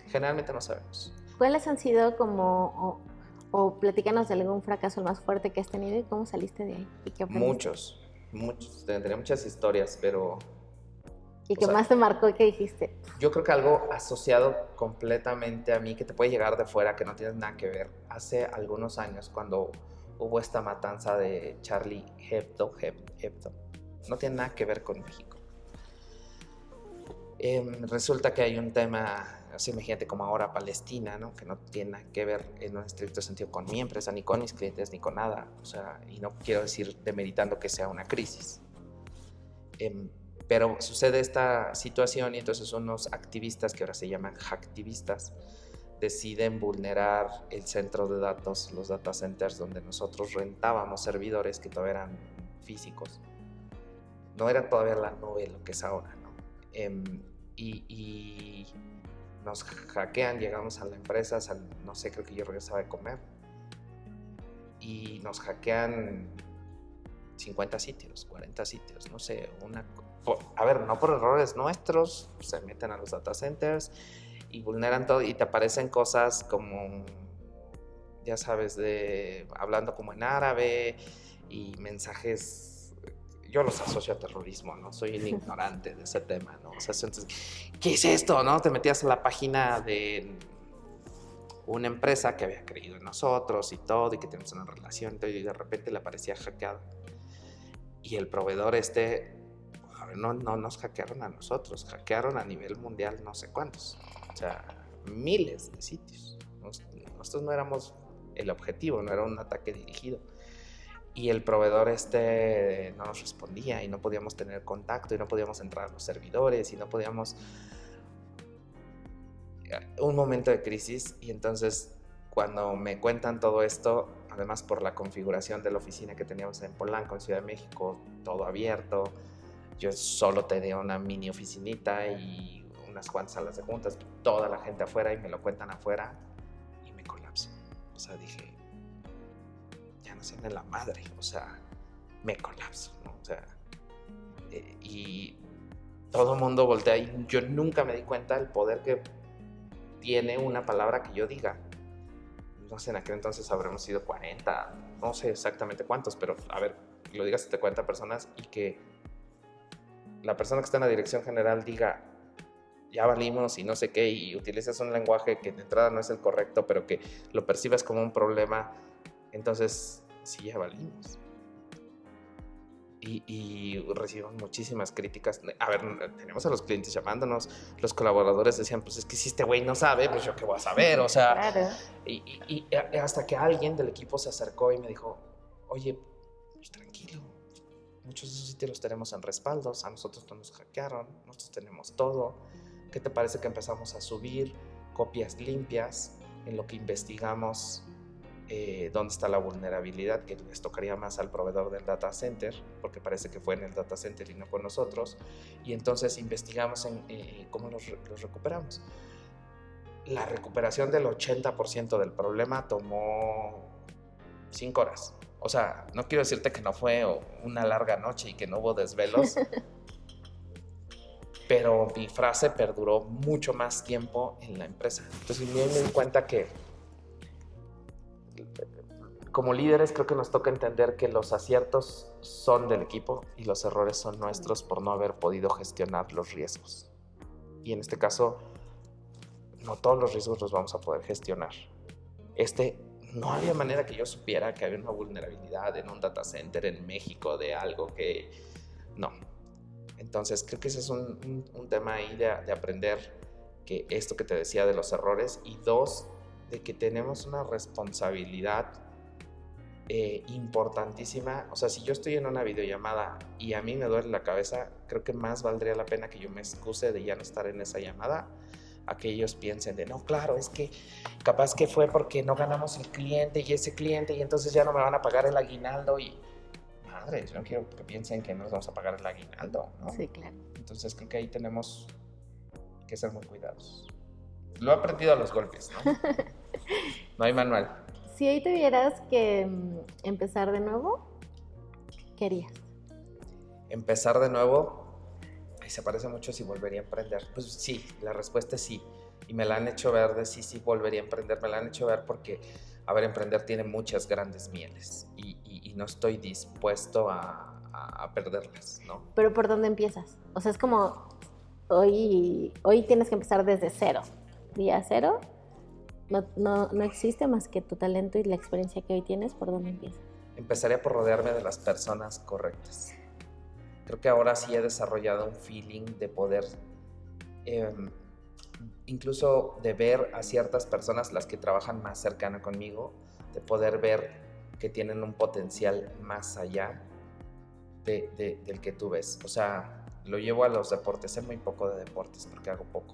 Generalmente no sabemos. ¿Cuáles han sido como, o platícanos de algún fracaso más fuerte que has tenido y cómo saliste de ahí? ¿Y qué aprendiste? Muchos. Tendría muchas historias, pero... ¿Y qué más te marcó y qué dijiste? Yo creo que algo asociado completamente a mí, que te puede llegar de fuera, que no tienes nada que ver. Hace algunos años, cuando hubo esta matanza de Charlie Hebdo, no tiene nada que ver con México. Resulta que hay un tema, así imagínate como ahora Palestina, ¿no? Que no tiene nada que ver en un estricto sentido con mi empresa, ni con mis clientes, ni con nada. O sea, y no quiero decir demeritando que sea una crisis. Pero sucede esta situación y entonces unos activistas, que ahora se llaman hacktivistas, deciden vulnerar el centro de datos, los data centers, donde nosotros rentábamos servidores que todavía eran físicos. No era todavía la nube lo que es ahora, ¿no? Y nos hackean, llegamos a la empresa, no sé, creo que yo regresaba de comer, y nos hackean 50 sitios, 40 sitios, no sé, no por errores nuestros, se meten a los data centers y vulneran todo, y te aparecen cosas como, ya sabes, hablando como en árabe, y mensajes. Yo los asocio a terrorismo, ¿no? Soy un ignorante de ese tema, ¿no? O sea, entonces, ¿qué es esto, no? Te metías a la página de una empresa que había creído en nosotros y todo, y que tenemos una relación, y de repente le aparecía hackeado. Y el proveedor no nos hackearon a nosotros, hackearon a nivel mundial no sé cuántos. O sea, miles de sitios. Nosotros no éramos el objetivo, no era un ataque dirigido. Y el proveedor no nos respondía, y no podíamos tener contacto, y no podíamos entrar a los servidores, y no podíamos... Un momento de crisis. Y entonces, cuando me cuentan todo esto, además por la configuración de la oficina que teníamos en Polanco, en Ciudad de México, todo abierto, yo solo tenía una mini oficinita y unas cuantas salas de juntas, toda la gente afuera, y me lo cuentan afuera, y me colapso. O sea, dije, ya no sé de la madre, o sea, me colapso, ¿no? O sea, y todo el mundo voltea, y yo nunca me di cuenta del poder que tiene una palabra que yo diga. No sé, en aquel entonces habremos sido 40, no sé exactamente cuántos, pero a ver, lo digas entre 40 personas, y que la persona que está en la dirección general diga, ya valimos y no sé qué, y utilizas un lenguaje que de entrada no es el correcto, pero que lo percibas como un problema, entonces sí, ya valimos. Y recibimos muchísimas críticas. A ver, tenemos a los clientes llamándonos, los colaboradores decían, pues es que si este güey no sabe, pues yo qué voy a saber, o sea. Claro. Y hasta que alguien del equipo se acercó y me dijo, oye, pues tranquilo, muchos de esos sitios los tenemos en respaldos, a nosotros no nos hackearon, nosotros tenemos todo. ¿Qué te parece que empezamos a subir copias limpias en lo que investigamos dónde está la vulnerabilidad, que les tocaría más al proveedor del data center, porque parece que fue en el data center y no con nosotros, y entonces investigamos en cómo los recuperamos? La recuperación del 80% del problema tomó 5 horas. O sea, no quiero decirte que no fue una larga noche y que no hubo desvelos, pero mi frase perduró mucho más tiempo en la empresa. Entonces me di cuenta que como líderes creo que nos toca entender que los aciertos son del equipo y los errores son nuestros por no haber podido gestionar los riesgos. Y en este caso, no todos los riesgos los vamos a poder gestionar. No había manera que yo supiera que había una vulnerabilidad en un data center en México de algo que... No. Entonces creo que ese es un tema ahí de aprender que esto que te decía de los errores, y 2, de que tenemos una responsabilidad importantísima. O sea, si yo estoy en una videollamada y a mí me duele la cabeza, creo que más valdría la pena que yo me excuse de ya no estar en esa llamada, a que ellos piensen de, no, claro, es que capaz que fue porque no ganamos el cliente y ese cliente y entonces ya no me van a pagar el aguinaldo y... Madre, yo no quiero que piensen que no nos vamos a pagar el aguinaldo, ¿no? Sí, claro. Entonces creo que ahí tenemos que ser muy cuidadosos. Lo he aprendido a los golpes, ¿no? No hay manual. Si hoy tuvieras que empezar de nuevo, ¿qué harías? Empezar de nuevo, se parece mucho si volvería a emprender. Pues sí, la respuesta es sí. Y me la han hecho ver de sí volvería a emprender. Me la han hecho ver porque, a ver, emprender tiene muchas grandes mieles y no estoy dispuesto a perderlas, ¿no? Pero ¿por dónde empiezas? O sea, es como hoy tienes que empezar desde cero. Día cero. No existe más que tu talento y la experiencia que hoy tienes. ¿Por dónde empiezas? Empezaría por rodearme de las personas correctas. Creo que ahora sí he desarrollado un feeling de poder, incluso de ver a ciertas personas, las que trabajan más cercana conmigo, de poder ver que tienen un potencial más allá del que tú ves. O sea, lo llevo a los deportes, sé muy poco de deportes porque hago poco,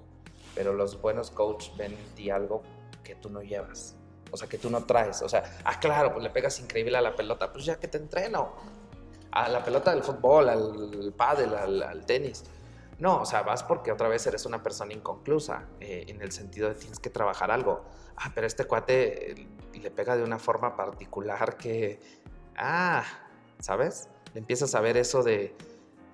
pero los buenos coaches ven en ti algo que tú no llevas, o sea, que tú no traes. O sea, claro, pues le pegas increíble a la pelota, pues ya que te entreno. A la pelota del fútbol, al pádel, al tenis. No, o sea, vas porque otra vez eres una persona inconclusa, en el sentido de tienes que trabajar algo. Pero este cuate le pega de una forma particular que, ¿sabes? Le empiezas a ver eso de,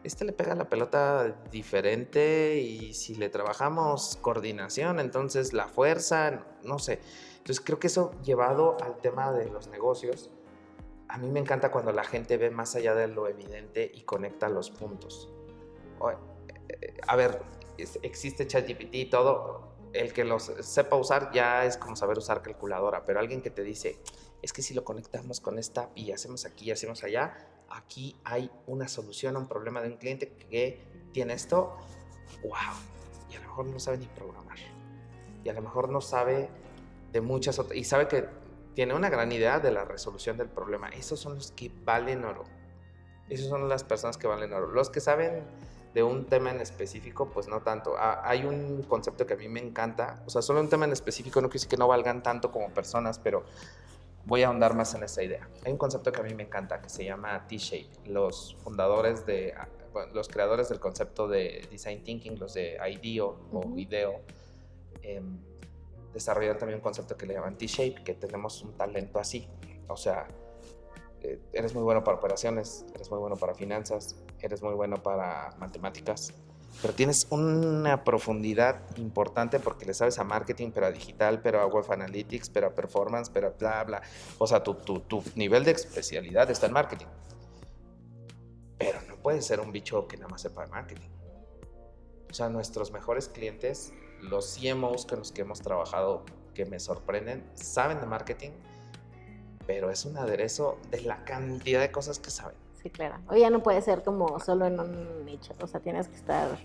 le pega la pelota diferente y si le trabajamos coordinación, entonces la fuerza, no sé. Entonces creo que eso llevado al tema de los negocios, a mí me encanta cuando la gente ve más allá de lo evidente y conecta los puntos. A ver, existe ChatGPT y todo. El que los sepa usar ya es como saber usar calculadora, pero alguien que te dice, es que si lo conectamos con esta y hacemos aquí y hacemos allá, aquí hay una solución a un problema de un cliente que tiene esto. ¡Wow! Y a lo mejor no sabe ni programar. Y a lo mejor no sabe de muchas otras. Y sabe que tiene una gran idea de la resolución del problema. Esos son los que valen oro. Esas son las personas que valen oro. Los que saben de un tema en específico, pues no tanto. Hay un concepto que a mí me encanta. O sea, solo un tema en específico no quiere decir que no valgan tanto como personas, pero voy a ahondar más en esa idea. Hay un concepto que a mí me encanta que se llama T-Shape. Los creadores del concepto de Design Thinking, los de IDEO o IDEO, desarrollaron también un concepto que le llaman T-Shape, que tenemos un talento así. O sea, eres muy bueno para operaciones, eres muy bueno para finanzas, eres muy bueno para matemáticas, pero tienes una profundidad importante porque le sabes a marketing, pero a digital, pero a web analytics, pero a performance, pero a bla, bla. O sea, tu nivel de especialidad está en marketing. Pero no puedes ser un bicho que nada más sepa de marketing. O sea, nuestros mejores clientes, los CMOs con los que hemos trabajado, que me sorprenden, saben de marketing, pero es un aderezo de la cantidad de cosas que saben. Sí, claro. O ya no puede ser como solo en un nicho, o sea, tienes que estar...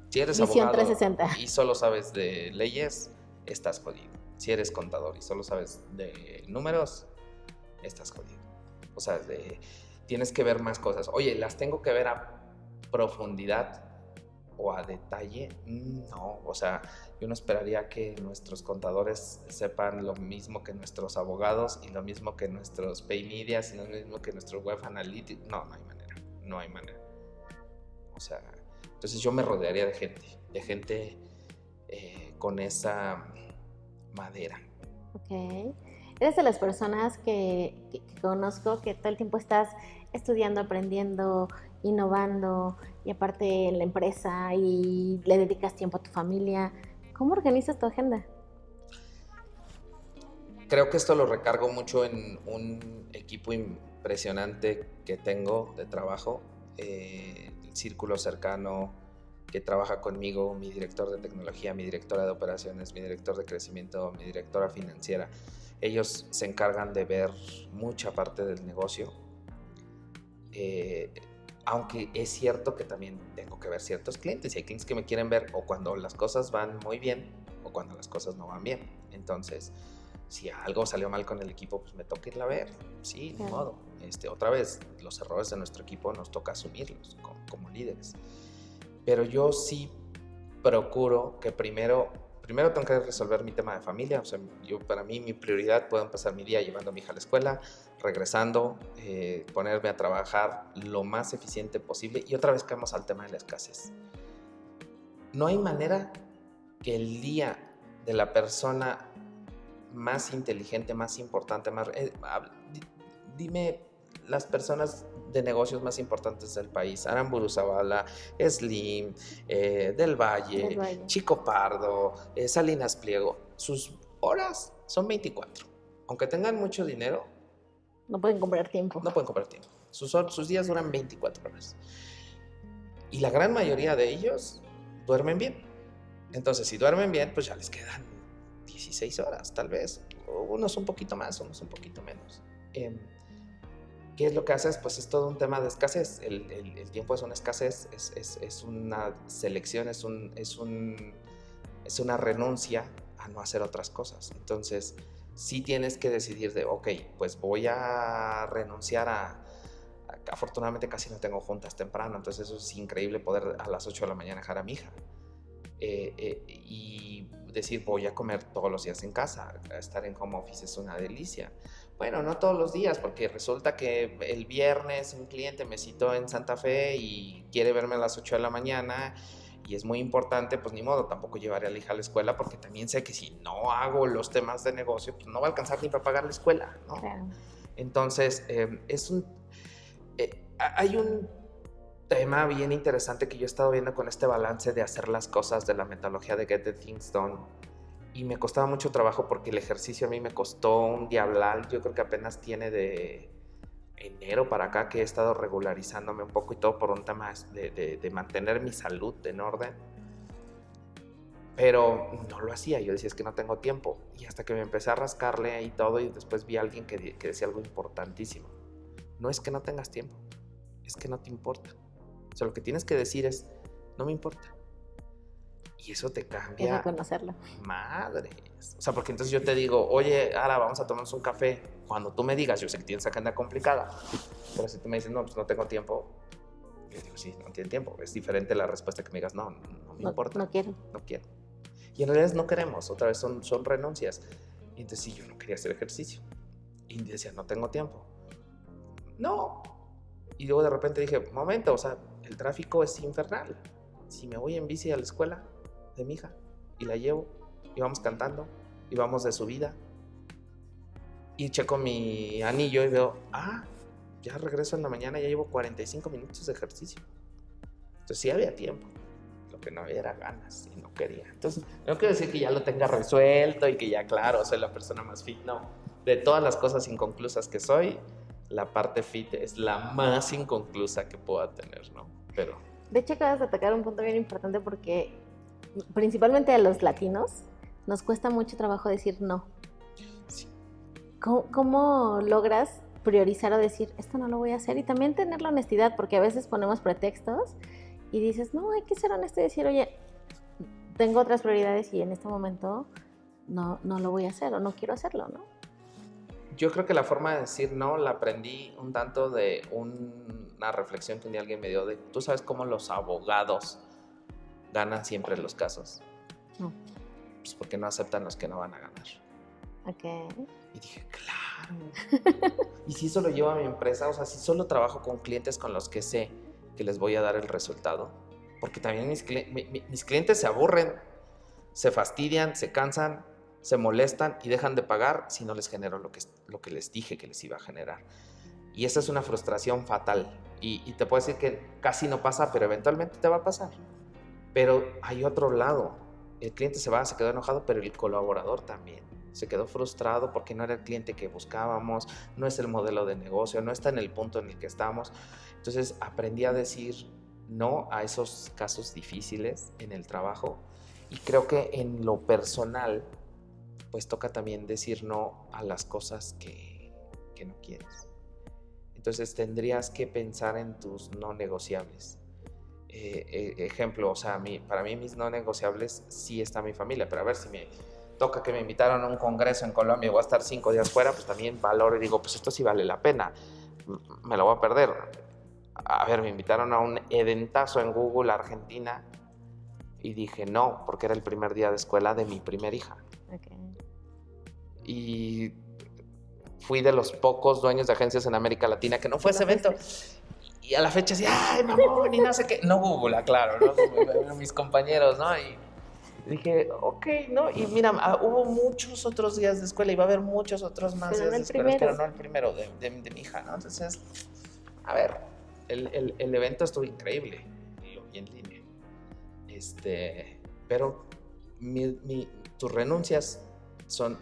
Si eres visión abogado 360. y solo sabes de leyes, estás jodido. Si eres contador y solo sabes de números, estás jodido. O sea, tienes que ver más cosas. Oye, ¿las tengo que ver a profundidad o a detalle? No, o sea, yo no esperaría que nuestros contadores sepan lo mismo que nuestros abogados y lo mismo que nuestros pay medias y lo mismo que nuestros web analytics. No, no hay manera. O sea, entonces yo me rodearía de gente con esa madera. Ok. Eres de las personas que conozco que todo el tiempo estás estudiando, aprendiendo, innovando y aparte en la empresa y le dedicas tiempo a tu familia. ¿Cómo organizas tu agenda? Creo que esto lo recargo mucho en un equipo impresionante que tengo de trabajo, el círculo cercano que trabaja conmigo, mi director de tecnología, mi directora de operaciones, mi director de crecimiento, mi directora financiera. Ellos se encargan de ver mucha parte del negocio, aunque es cierto que también tengo que ver ciertos clientes y hay clientes que me quieren ver o cuando las cosas van muy bien o cuando las cosas no van bien. Entonces, si algo salió mal con el equipo, pues me toca irla a ver. Sí, ni modo. Otra vez, los errores de nuestro equipo nos toca asumirlos como líderes. Pero yo sí procuro que primero tengo que resolver mi tema de familia. O sea, para mí mi prioridad, puedo empezar mi día llevando a mi hija a la escuela, regresando, ponerme a trabajar lo más eficiente posible. Y otra vez caemos al tema de la escasez. No hay manera que el día de la persona más inteligente, más importante, dime las personas de negocios más importantes del país: Aramburu Zavala, Slim, Del Valle, Chico Pardo, Salinas Pliego. Sus horas son 24. Aunque tengan mucho dinero, no pueden comprar tiempo. No pueden comprar tiempo. Sus días duran 24 horas. Y la gran mayoría de ellos duermen bien. Entonces, si duermen bien, pues ya les quedan 16 horas, tal vez. Unos un poquito más, unos un poquito menos. ¿Qué es lo que haces? Pues es todo un tema de escasez. El tiempo es una escasez, es una selección, es una renuncia a no hacer otras cosas. Entonces, sí tienes que decidir ok, pues voy a renunciar afortunadamente casi no tengo juntas temprano, entonces eso es increíble, poder a las 8 de la mañana dejar a mi hija. Y decir, voy a comer todos los días en casa. Estar en home office es una delicia. Bueno, no todos los días, porque resulta que el viernes un cliente me citó en Santa Fe y quiere verme a las 8 de la mañana y es muy importante, pues ni modo, tampoco llevaré a la hija a la escuela, porque también sé que si no hago los temas de negocio, pues no va a alcanzar ni para pagar la escuela, ¿no? Claro. Entonces, hay un tema bien interesante que yo he estado viendo con este balance de hacer las cosas de la metodología de Get the Things Done, y me costaba mucho trabajo porque el ejercicio a mí me costó un diablal. Yo creo que apenas tiene de enero para acá que he estado regularizándome un poco, y todo por un tema de mantener mi salud en orden, pero no lo hacía. Yo decía, es que no tengo tiempo, y hasta que me empecé a rascarle y todo, y después vi a alguien que decía algo importantísimo: no es que no tengas tiempo, es que no te importa. O sea, lo que tienes que decir es, no me importa. Y eso te cambia. Es reconocerlo. Madres. O sea, porque entonces yo te digo, oye, ahora vamos a tomarnos un café. Cuando tú me digas, yo sé que tienes agenda complicada, pero si tú me dices, no, pues no tengo tiempo, yo digo, sí, no tiene tiempo. Es diferente la respuesta que me digas, no me importa. No quiero. Y en realidad no queremos, otra vez son renuncias. Y entonces sí, yo no quería hacer ejercicio. Y decía, no tengo tiempo. No. Y luego de repente dije, momento, o sea, el tráfico es infernal. Si me voy en bici a la escuela de mi hija y la llevo y vamos cantando y vamos de subida y checo mi anillo y veo, ya regreso en la mañana, ya llevo 45 minutos de ejercicio. Entonces sí había tiempo, lo que no había era ganas y no quería. Entonces no quiero decir que ya lo tenga resuelto y que ya, claro, soy la persona más fit, no. De todas las cosas inconclusas que soy, la parte fit es la más inconclusa que pueda tener, ¿no? Pero de hecho, acabas de tocar un punto bien importante, porque principalmente a los latinos nos cuesta mucho trabajo decir no. Sí. ¿Cómo logras priorizar o decir, esto no lo voy a hacer? Y también tener la honestidad, porque a veces ponemos pretextos y dices, no, hay que ser honesto y decir, oye, tengo otras prioridades y en este momento no lo voy a hacer o no quiero hacerlo, ¿no? Yo creo que la forma de decir no la aprendí un tanto de una reflexión que un día alguien me dio de, ¿tú sabes cómo los abogados ganan siempre los casos? No. Pues porque no aceptan los que no van a ganar. Ok. Y dije, claro. Y si eso lo llevo a mi empresa, o sea, si solo trabajo con clientes con los que sé que les voy a dar el resultado, porque también mis clientes se aburren, se fastidian, se cansan, se molestan y dejan de pagar si no les genero lo que les dije que les iba a generar. Y esa es una frustración fatal. Y te puedo decir que casi no pasa, pero eventualmente te va a pasar. Pero hay otro lado. El cliente se quedó enojado, pero el colaborador también. Se quedó frustrado porque no era el cliente que buscábamos, no es el modelo de negocio, no está en el punto en el que estamos. Entonces aprendí a decir no a esos casos difíciles en el trabajo. Y creo que en lo personal, pues toca también decir no a las cosas que no quieres. Entonces tendrías que pensar en tus no negociables. Ejemplo, o sea, para mí mis no negociables sí está mi familia, pero a ver si me toca que me invitaron a un congreso en Colombia y voy a estar 5 días fuera, pues también valoro y digo, pues esto sí vale la pena, me lo voy a perder. A ver, me invitaron a un eventazo en Google, Argentina, y dije no, porque era el primer día de escuela de mi primer hija. Okay. Y fui de los pocos dueños de agencias en América Latina que no fue ese evento. Y a la fecha así, ay, mamón, y no sé qué. No Google, claro, ¿no? Mis compañeros, ¿no? Y dije, ok, ¿no? Y mira, hubo muchos otros días de escuela y va a haber muchos otros más días de escuela, pero no el primero de mi hija, ¿no? Entonces, a ver, el evento estuvo increíble, lo vi en línea. Pero tus renuncias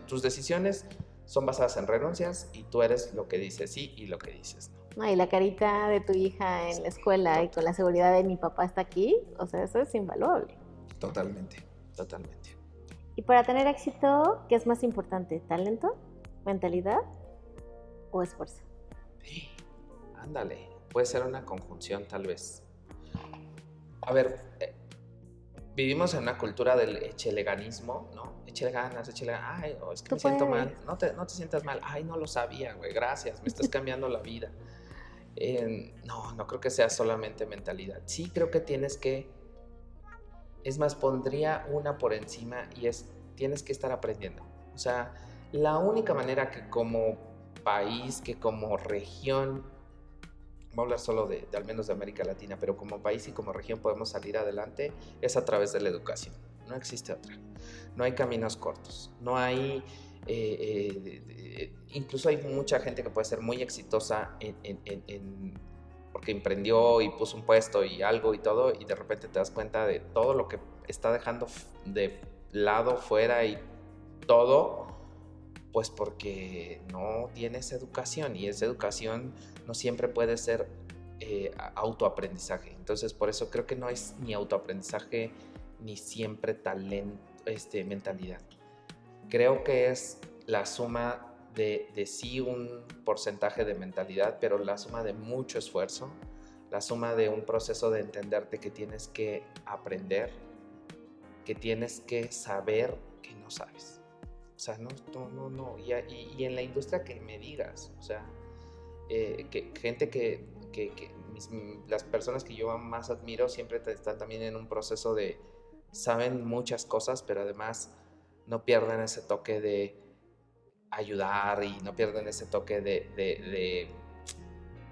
tus decisiones son basadas en renuncias y tú eres lo que dices sí y lo que dices no. Y la carita de tu hija en la escuela y con la seguridad de mi papá está aquí, o sea, eso es invaluable. Totalmente. Y para tener éxito, ¿qué es más importante? ¿Talento, mentalidad o esfuerzo? Sí, ándale, puede ser una conjunción tal vez. A ver, vivimos en una cultura del echeleganismo, ¿no? Échale ganas, ay, es que me siento mal. No te sientas mal. Ay, no lo sabía, güey, gracias, me estás cambiando la vida. No creo que sea solamente mentalidad. Sí creo que es más, pondría una por encima y tienes que estar aprendiendo. O sea, la única manera que como país, que como región, voy a hablar solo de al menos de América Latina, pero como país y como región podemos salir adelante es a través de la educación. No existe otra. No hay caminos cortos. No hay... incluso hay mucha gente que puede ser muy exitosa porque emprendió y puso un puesto y algo y todo, y de repente te das cuenta de todo lo que está dejando de lado, fuera y todo, pues porque no tienes educación, y esa educación no siempre puede ser autoaprendizaje. Entonces por eso creo que no es ni autoaprendizaje ni siempre talento, mentalidad. Creo que es la suma de sí un porcentaje de mentalidad, pero la suma de mucho esfuerzo, la suma de un proceso de entenderte que tienes que aprender, que tienes que saber que no sabes. O sea, no. Y en la industria que me digas, o sea, gente las personas que yo más admiro siempre están también en un proceso de saben muchas cosas, pero además no pierden ese toque de ayudar y no pierden ese toque de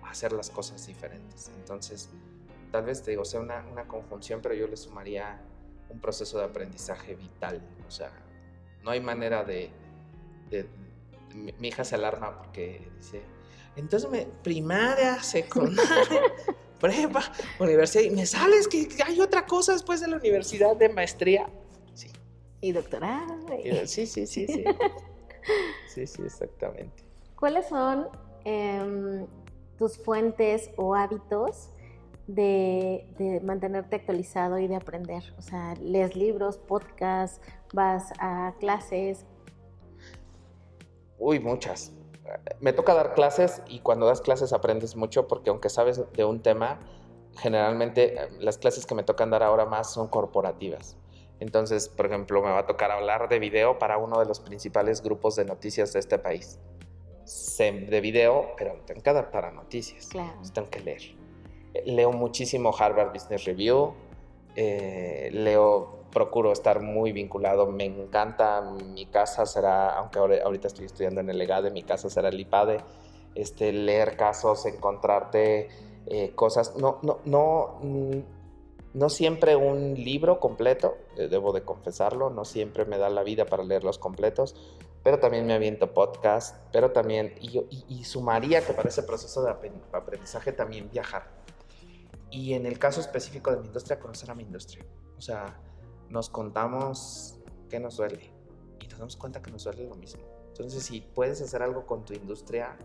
hacer las cosas diferentes. Entonces, tal vez te digo, sea una conjunción, pero yo le sumaría un proceso de aprendizaje vital. O sea, no hay manera mi hija se alarma porque dice, entonces primaria, secundaria, prepa, universidad, y me sales que hay otra cosa después de la universidad de maestría. Sí. Y doctorado. Sí. Sí, exactamente. ¿Cuáles son tus fuentes o hábitos de mantenerte actualizado y de aprender? O sea, ¿lees libros, podcasts, vas a clases? Uy, muchas. Me toca dar clases y cuando das clases aprendes mucho porque aunque sabes de un tema, generalmente las clases que me tocan dar ahora más son corporativas. Entonces, por ejemplo, me va a tocar hablar de video para uno de los principales grupos de noticias de este país. de video, pero tengo que adaptar a noticias. Claro. Entonces tengo que leer. Leo muchísimo Harvard Business Review, procuro estar muy vinculado, me encanta, mi casa será, aunque ahorita estoy estudiando en el EGADE, mi casa será el IPADE, leer casos, encontrarte cosas, no siempre un libro completo, debo de confesarlo, no siempre me da la vida para leerlos completos, pero también me aviento podcast, pero también, y sumaría que para ese proceso de aprendizaje también viajar. Y en el caso específico de mi industria, conocer a mi industria. O sea, nos contamos qué nos duele y nos damos cuenta que nos duele lo mismo. Entonces, si puedes hacer algo con tu industria,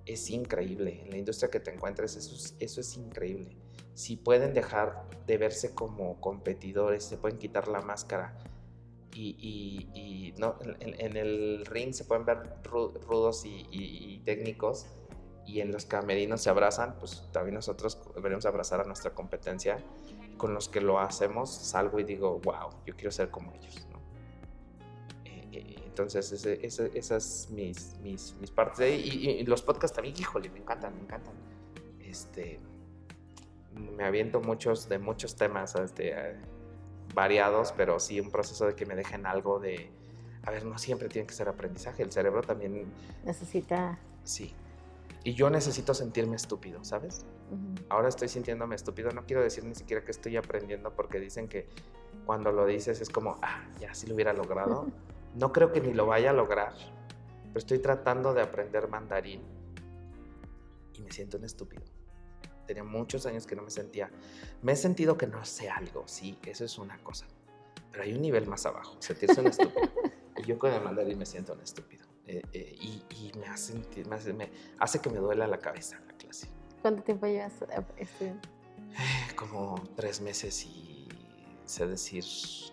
es increíble. En la industria que te encuentres, eso es increíble. Si pueden dejar de verse como competidores, se pueden quitar la máscara y no, en el ring se pueden ver rudos y técnicos, y en los camerinos se abrazan, pues también nosotros deberíamos abrazar a nuestra competencia. Con los que lo hacemos, salgo y digo, wow, yo quiero ser como ellos, ¿no? Entonces, esas mis partes de ahí. Y los podcasts también, híjole, me encantan. Me aviento de muchos temas variados, pero sí un proceso de que me dejen algo de... A ver, no siempre tiene que ser aprendizaje, el cerebro también... Necesita... Sí. Y yo necesito sentirme estúpido, ¿sabes? Uh-huh. Ahora estoy sintiéndome estúpido. No quiero decir ni siquiera que estoy aprendiendo, porque dicen que cuando lo dices es como, ya, sí lo hubiera logrado. No creo que ni lo vaya a lograr, pero estoy tratando de aprender mandarín y me siento un estúpido. Tenía muchos años que no me sentía. Me he sentido que no sé algo, sí, eso es una cosa. Pero hay un nivel más abajo, sentirse un estúpido. Y yo con el mandarín me siento un estúpido. Y me hace que me duela la cabeza la clase. ¿Cuánto tiempo llevas estudiando? Como 3 meses y sé decir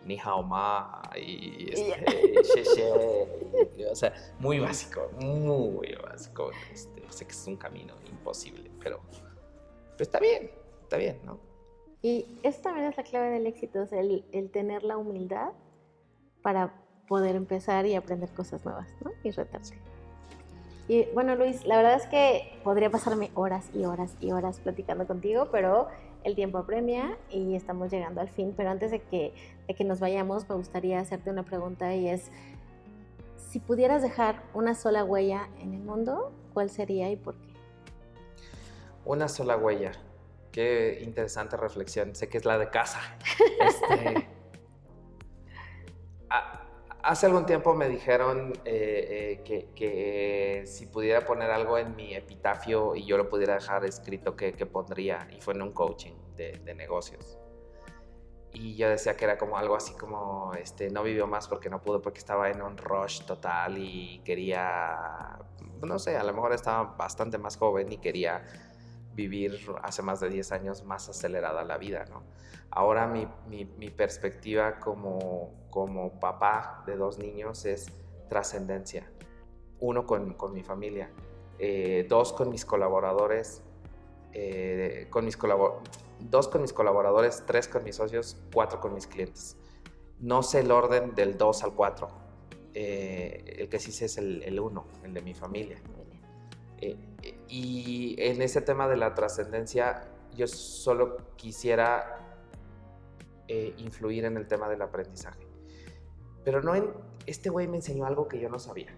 ni hao ma y o sea, muy básico. Sé que es un camino imposible, pero está bien, ¿no? Y eso también es la clave del éxito, o sea, el tener la humildad para poder empezar y aprender cosas nuevas, ¿no? Y retarse. Y bueno, Luis, la verdad es que podría pasarme horas y horas y horas platicando contigo, pero el tiempo apremia y estamos llegando al fin. Pero antes de que nos vayamos, me gustaría hacerte una pregunta, y es, si pudieras dejar una sola huella en el mundo, ¿cuál sería y por qué? Una sola huella. Qué interesante reflexión. Sé que es la de casa. Hace algún tiempo me dijeron que si pudiera poner algo en mi epitafio y yo lo pudiera dejar escrito, ¿qué pondría? Y fue en un coaching de negocios. Y yo decía que era como algo así como, no vivió más porque no pudo, porque estaba en un rush total y quería, no sé, a lo mejor estaba bastante más joven y quería vivir hace más de 10 años más acelerada la vida, ¿no? Ahora mi perspectiva como papá de 2 niños es trascendencia. 1, con mi familia. 2, con mis colaboradores. 2, con mis colaboradores. 3, con mis socios. 4, con mis clientes. No sé el orden del 2 al 4. El que sí sé es el 1, el de mi familia. Y en ese tema de la trascendencia, yo solo quisiera influir en el tema del aprendizaje. Pero no este güey me enseñó algo que yo no sabía,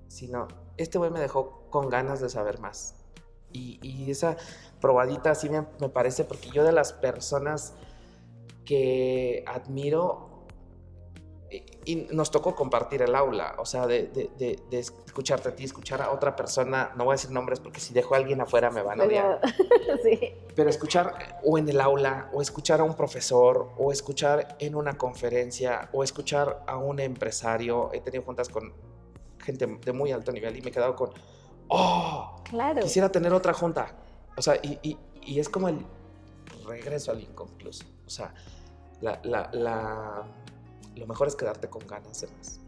sino este güey me dejó con ganas de saber más. Y esa probadita así me parece, porque yo de las personas que admiro, y nos tocó compartir el aula, o sea, de escucharte a ti, escuchar a otra persona, no voy a decir nombres porque si dejo a alguien afuera me van a odiar. Sí. Pero escuchar o en el aula, o escuchar a un profesor, o escuchar en una conferencia, o escuchar a un empresario. He tenido juntas con gente de muy alto nivel y me he quedado con, claro, quisiera tener otra junta. O sea, y es como el regreso al inconcluso. O sea, lo mejor es quedarte con ganas de más.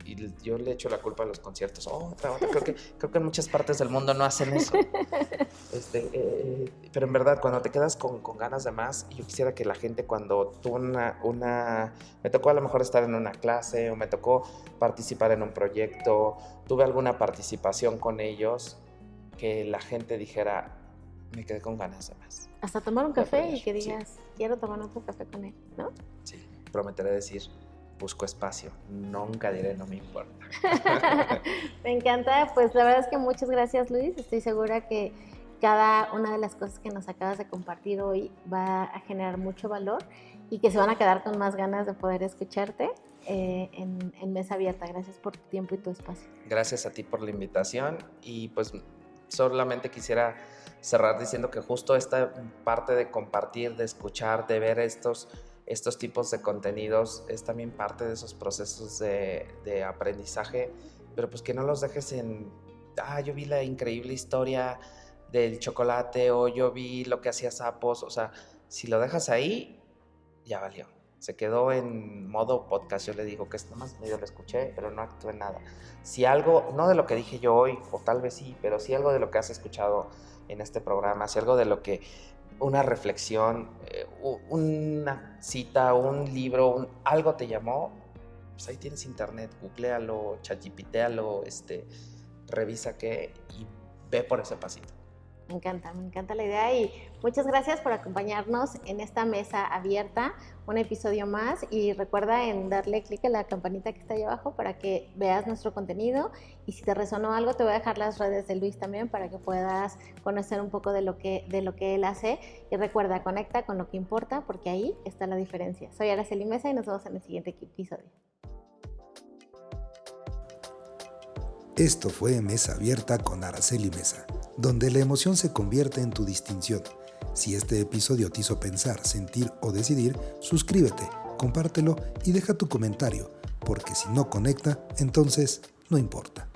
y yo le echo la culpa a los conciertos. Otra, creo que en muchas partes del mundo no hacen eso. Pero en verdad, cuando te quedas con ganas de más, yo quisiera que la gente, cuando tuvo me tocó a lo mejor estar en una clase, o me tocó participar en un proyecto, tuve alguna participación con ellos, que la gente dijera, me quedé con ganas de más. Hasta tomar un café y que digas, sí, quiero tomar otro café con él, ¿no? Sí, prometeré decir, busco espacio, nunca diré no me importa. Me encanta, pues la verdad es que muchas gracias, Luis. Estoy segura que cada una de las cosas que nos acabas de compartir hoy va a generar mucho valor y que se van a quedar con más ganas de poder escucharte en Mesa Abierta. Gracias por tu tiempo y tu espacio. Gracias a ti por la invitación, y pues solamente quisiera cerrar diciendo que justo esta parte de compartir, de escuchar, de ver estos tipos de contenidos es también parte de esos procesos de aprendizaje, pero pues que no los dejes en, yo vi la increíble historia del chocolate, o yo vi lo que hacía Sapos. O sea, si lo dejas ahí, ya valió. Se quedó en modo podcast. Yo le digo que es nomás medio lo escuché, pero no actué en nada. Si algo, no de lo que dije yo hoy, o tal vez sí, pero si algo de lo que has escuchado en este programa, si algo de lo que, una reflexión, una cita, un libro, algo te llamó, pues ahí tienes internet, googléalo, chatgpitéalo, revisa qué y ve por ese pasito. Me encanta la idea, y muchas gracias por acompañarnos en esta Mesa Abierta, un episodio más, y recuerda en darle clic a la campanita que está ahí abajo para que veas nuestro contenido, y si te resonó algo te voy a dejar las redes de Luis también para que puedas conocer un poco de lo que él hace, y recuerda, conecta con lo que importa porque ahí está la diferencia. Soy Araceli Mesa y nos vemos en el siguiente episodio. Esto fue Mesa Abierta con Araceli Mesa, donde la emoción se convierte en tu distinción. Si este episodio te hizo pensar, sentir o decidir, suscríbete, compártelo y deja tu comentario, porque si no conecta, entonces no importa.